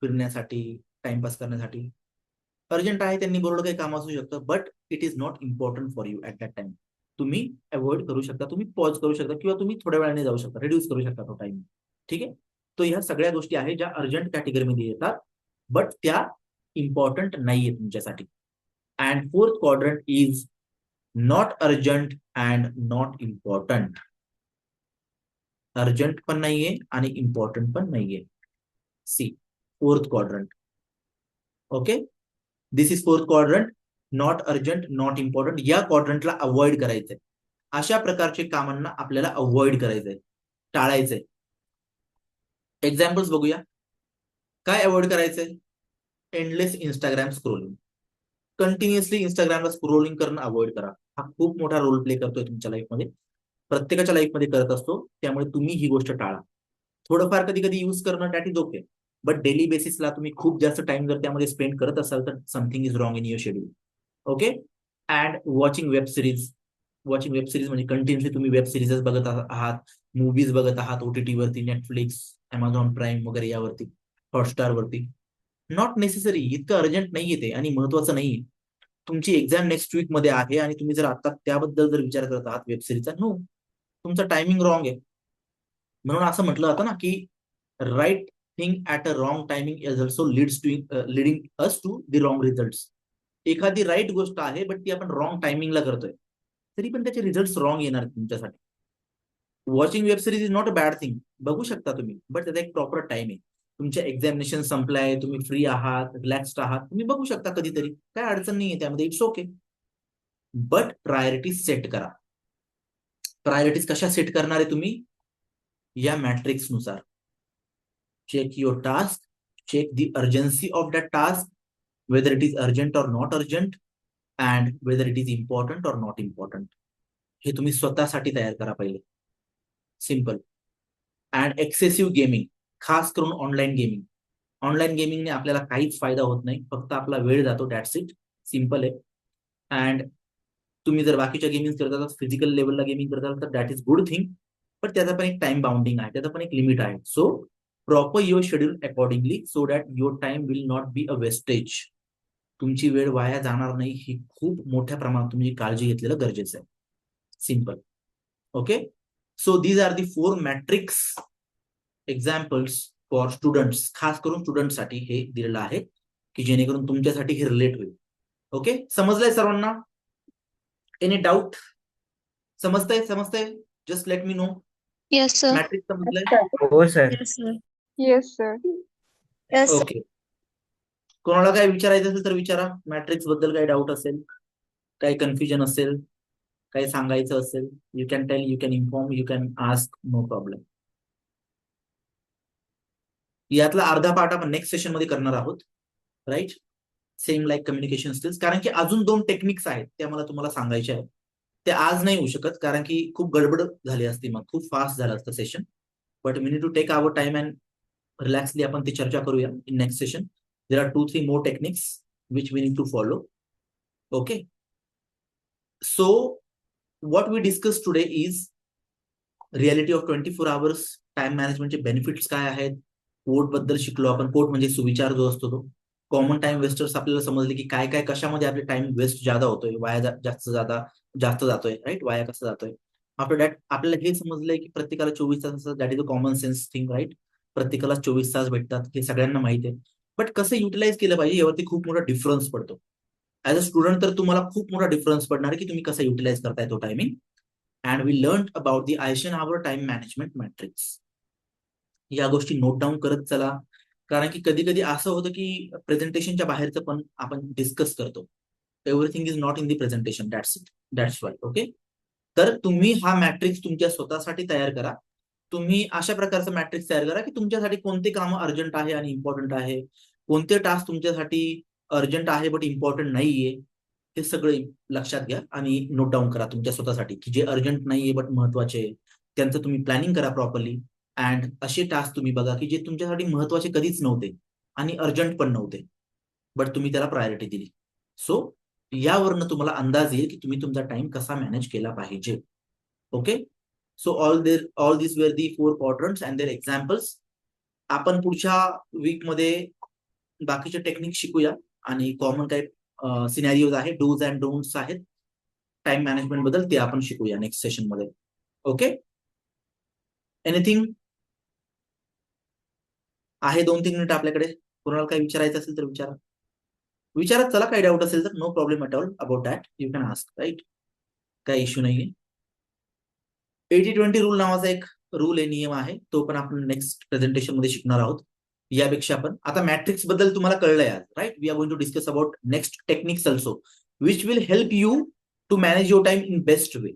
फिरण्यासाठी, टाइमपास करण्यासाठी. अर्जंट आहे, त्यांनी बोलवलं, काही काम असू शकतं, but it is not important for you at that time. तुम्ही अवॉइड करू शकता, तुम्ही पॉज करू शकता, किंवा तुम्ही थोड्या वेळाने जाऊ शकता, रिड्यूस करू शकता तो टाइम. ठीक आहे. तो ह्या सगळ्या गोष्टी आहेत ज्या अर्जंट कॅटेगरीमध्ये येतात, बट त्या इम्पॉर्टंट नाहीये तुमच्यासाठी. And fourth quadrant is not urgent and not important. Urgent पण नाहीये आणि इम्पॉर्टंट पण नाहीये. See, fourth quadrant. Okay. This is fourth quadrant. Not urgent, not important. या क्वाड्रंटला अवॉइड करायचंय. अशा प्रकारचे कामांना आपल्याला अवॉइड करायचंय, टाळायचंय. एक्झाम्पल्स बघूया. काय अवॉइड करायचंय? Endless Instagram scrolling. कंटिन्युअसली इंस्टाग्रामला स्क्रोलिंग करणं अवॉइड करा. हा खूप मोठा रोल प्ले करतोय तुमच्या लाईफमध्ये, प्रत्येकाच्या लाईफमध्ये करत असतो. त्यामुळे तुम्ही ही गोष्ट टाळा. थोडंफार कधी कधी युज करणं that is okay, but daily बेसिसला तुम्ही खूप जास्त टाइम जर त्यामध्ये स्पेंड करत असाल तर something is wrong in your schedule. Okay. And watching web series. Watching web series म्हणजे कंटिन्युअसली तुम्ही वेब सिरीजच बघत आहात, मूवीज बघत आहात ओटीटी वरती, नेटफ्लिक्स, अमेझॉन प्राईम वगैरे यावरती, हॉटस्टार वरती. Not necessary. इतकं अर्जंट नाहीये ते आणि महत्वाचं नाहीये. तुमची एक्झाम नेक्स्ट वीक मध्ये आहे आणि तुम्ही जर आता त्याबद्दल जर विचार करत आहात वेब सिरीजचा, नो, तुमचा टायमिंग रॉंग आहे. म्हणून असं म्हटलं जातं ना की right thing at a wrong timing is also leading us to the wrong result. एखादी राईट गोष्ट आहे बट ती आपण रॉंग टायमिंगला करतोय, तरी पण त्याचे रिझल्ट रॉंग येणार तुमच्यासाठी. Watching web series is not a bad thing. बघू शकता तुम्ही, बट त्याचा एक प्रॉपर टाइम आहे. तुमच्या एक्झामिनेशन संपलाय, तुम्ही फ्री आहात, रिलॅक्स्ड आहात, तुम्ही बघू शकता कधीतरी, काय अडचण नाहीये त्यामध्ये, it's okay. But priorities set करा. प्रायोरिटीज कशा सेट करणार आहे तुम्ही? या मॅट्रिक्स नुसार. Check your task, check the urgency of that task, whether it is urgent or not urgent, and whether it is important or not important. हे तुम्ही स्वतःसाठी तयार करा पहिले. सिंपल. अँड एक्सेसिव्ह गेमिंग, खास करून ऑनलाईन गेमिंग. ऑनलाईन गेमिंगने आपल्याला काहीच फायदा होत नाही, फक्त आपला वेळ जातो, दॅट्स इट. सिंपल आहे. अँड तुम्ही जर बाकीच्या गेमिंग करता, फिजिकल लेवलला गेमिंग करता, तर दॅट इज गुड थिंग. पण त्याचा पण एक टाइम बाउंडिंग आहे, त्याचा पण एक लिमिट आहे. So proper your schedule accordingly so that your time will not be a wastage. तुमची वेळ वाया जाणार नाही, ही खूप मोठ्या प्रमाणात तुम्ही काळजी घेतलेलं गरजेचं आहे. Simple. Okay. So these are the 4 matrix examples for students. खास करून स्टुडंटसाठी हे दिलेलं आहे की जेणेकरून तुमच्यासाठी हे रिलेट होईल. ओके. समजलंय सर्वांना? Any doubt? समजतंय? Just let me know. Yes, sir. Matrix समजलंय? हो sir. Yes, sir. Yes, sir. Yes, sir. Okay. कोणाला काय विचारायचं असेल तर विचारा. मॅट्रिक्स बद्दल काही डाऊट असेल, काही कन्फ्युजन असेल, काही सांगायचं असेल, you can tell, you can inform, you can ask, no problem. यातला अर्धा पार्ट आपण नेक्स्ट सेशन मध्ये करणार आहोत, राईट? Same like communication skills. कारण की अजून 2 टेक्निक्स आहेत, त्या मला तुम्हाला सांगायच्या आहेत. ते आज नाही होऊ शकत कारण की खूप गडबड झाली असती, मग खूप फास्ट झालं असतं session. But we need to take our time and relaxedly आपण ती चर्चा करूया in next session. There are 2-3 more techniques which we need to follow. Okay. So what we discussed today is reality of 24 hours time मॅनेजमेंटचे benefits काय आहेत. Coat बद्दल शिकलो आपण. कोट म्हणजे सुविचार जो असतो तो. कॉमन टाइम वेस्टर्स आपल्याला समजले की काय काय कशामध्ये आपले टाइम वेस्ट जादा होतोय, वाया जास्त जातोय, राईट? वाया कसं जातोय. आफ्टर दॅट आपल्याला हे समजलंय की प्रत्येकाला 24 तास असतात, that is a common sense thing, right? प्रत्येकाला 24 तास भेटतात, हे सगळ्यांना माहिती आहे. बट कसं युटिलाइज केलं पाहिजे यावरती खूप मोठा डिफरन्स पडतो. ऍज अ स्टुडंट तर तुम्हाला खूप मोठा डिफरन्स पडणार की तुम्ही कसं युटिलाइज करताय तो timing. And we learn about the Eisenhower time management matrix. या गोष्टी नोट डाऊन करत चला, कारण की कधी कधी असं होतं की प्रेझेंटेशनच्या बाहेरचं पण आपण डिस्कस करतो. Everything is not in the presentation, that's it, that's why. Okay. तर तुम्ही हा मॅट्रिक्स तुमच्या स्वतःसाठी तयार करा. तुम्ही अशा प्रकारचं मॅट्रिक्स तयार करा की तुमच्यासाठी कोणते कामं अर्जंट आहे आणि इम्पॉर्टंट आहे, कोणते टास्क तुमच्यासाठी अर्जंट आहे बट इम्पॉर्टंट नाहीये, हे सगळे लक्षात घ्या आणि नोट डाऊन करा तुमच्या स्वतःसाठी की जे अर्जंट नाहीये बट महत्वाचे आहे, त्यांचं तुम्ही प्लॅनिंग करा प्रॉपरली. अँड असे टास्क तुम्ही बघा की जे तुमच्यासाठी महत्वाचे कधीच नव्हते आणि अर्जंट पण नव्हते, बट तुम्ही त्याला प्रायोरिटी दिली. सो यावरनं तुम्हाला अंदाज येईल की तुम्ही तुमचा टाइम कसा मॅनेज केला पाहिजे. Okay. So all this were the 4 quadrants and their examples. आपण पुढच्या वीक मध्ये बाकीचे टेक्निक शिकूया आणि कॉमन काही सिनॅरिओज आहे, डूज अँड डोंट्स आहेत टाइम मॅनेजमेंट बद्दल, ते आपण शिकूया नेक्स्ट सेशन मध्ये. ओके. एनिथिंग आहे? 2-3 मिनिट आपल्याकडे. कोणाला काही विचारायचं असेल तर विचारत चला. काही डाऊट असेल तर no problem at all about that, you can ask, right? काही इश्यू नाहीये. 80-20 रूल नावाचा एक रूल आहे, नियम आहे, तो पण आपण नेक्स्ट प्रेझेंटेशन मध्ये शिकणार आहोत. यापेक्षा पण आता मॅट्रिक्स बद्दल तुम्हाला कळलंय आज, right? We are going to discuss about next techniques also which will help you to manage your time in best way.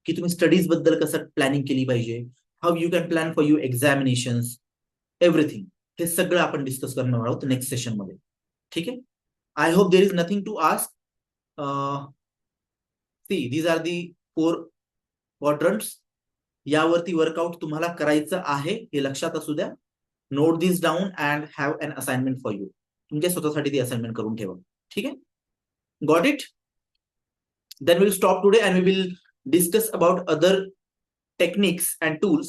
की तुम्ही स्टडीज बद्दल कसं प्लॅनिंग केली पाहिजे, how you can plan for your examinations, everything. हे सगळं आपण discuss करणार आहोत नेक्स्ट सेशन मध्ये. ठीक आहे. I hope there is nothing to ask. See these are the 4 quadrants. यावरती वर्कआउट तुम्हाला करायचं आहे हे लक्षात असू द्या. Note this down and have an assignment for you. तुमच्या स्वतःसाठी ती असाइनमेंट करून ठेवा. ठीक आहे. Got it. Then we'll stop today and we will discuss about other techniques and tools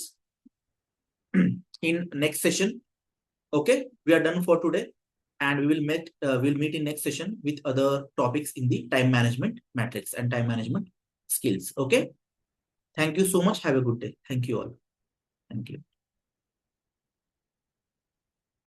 in next session. Okay, we are done for today and we'll meet in next session with other topics in the time management matrix and time management skills. Okay, thank you so much. Have a good day. Thank you all. Thank you.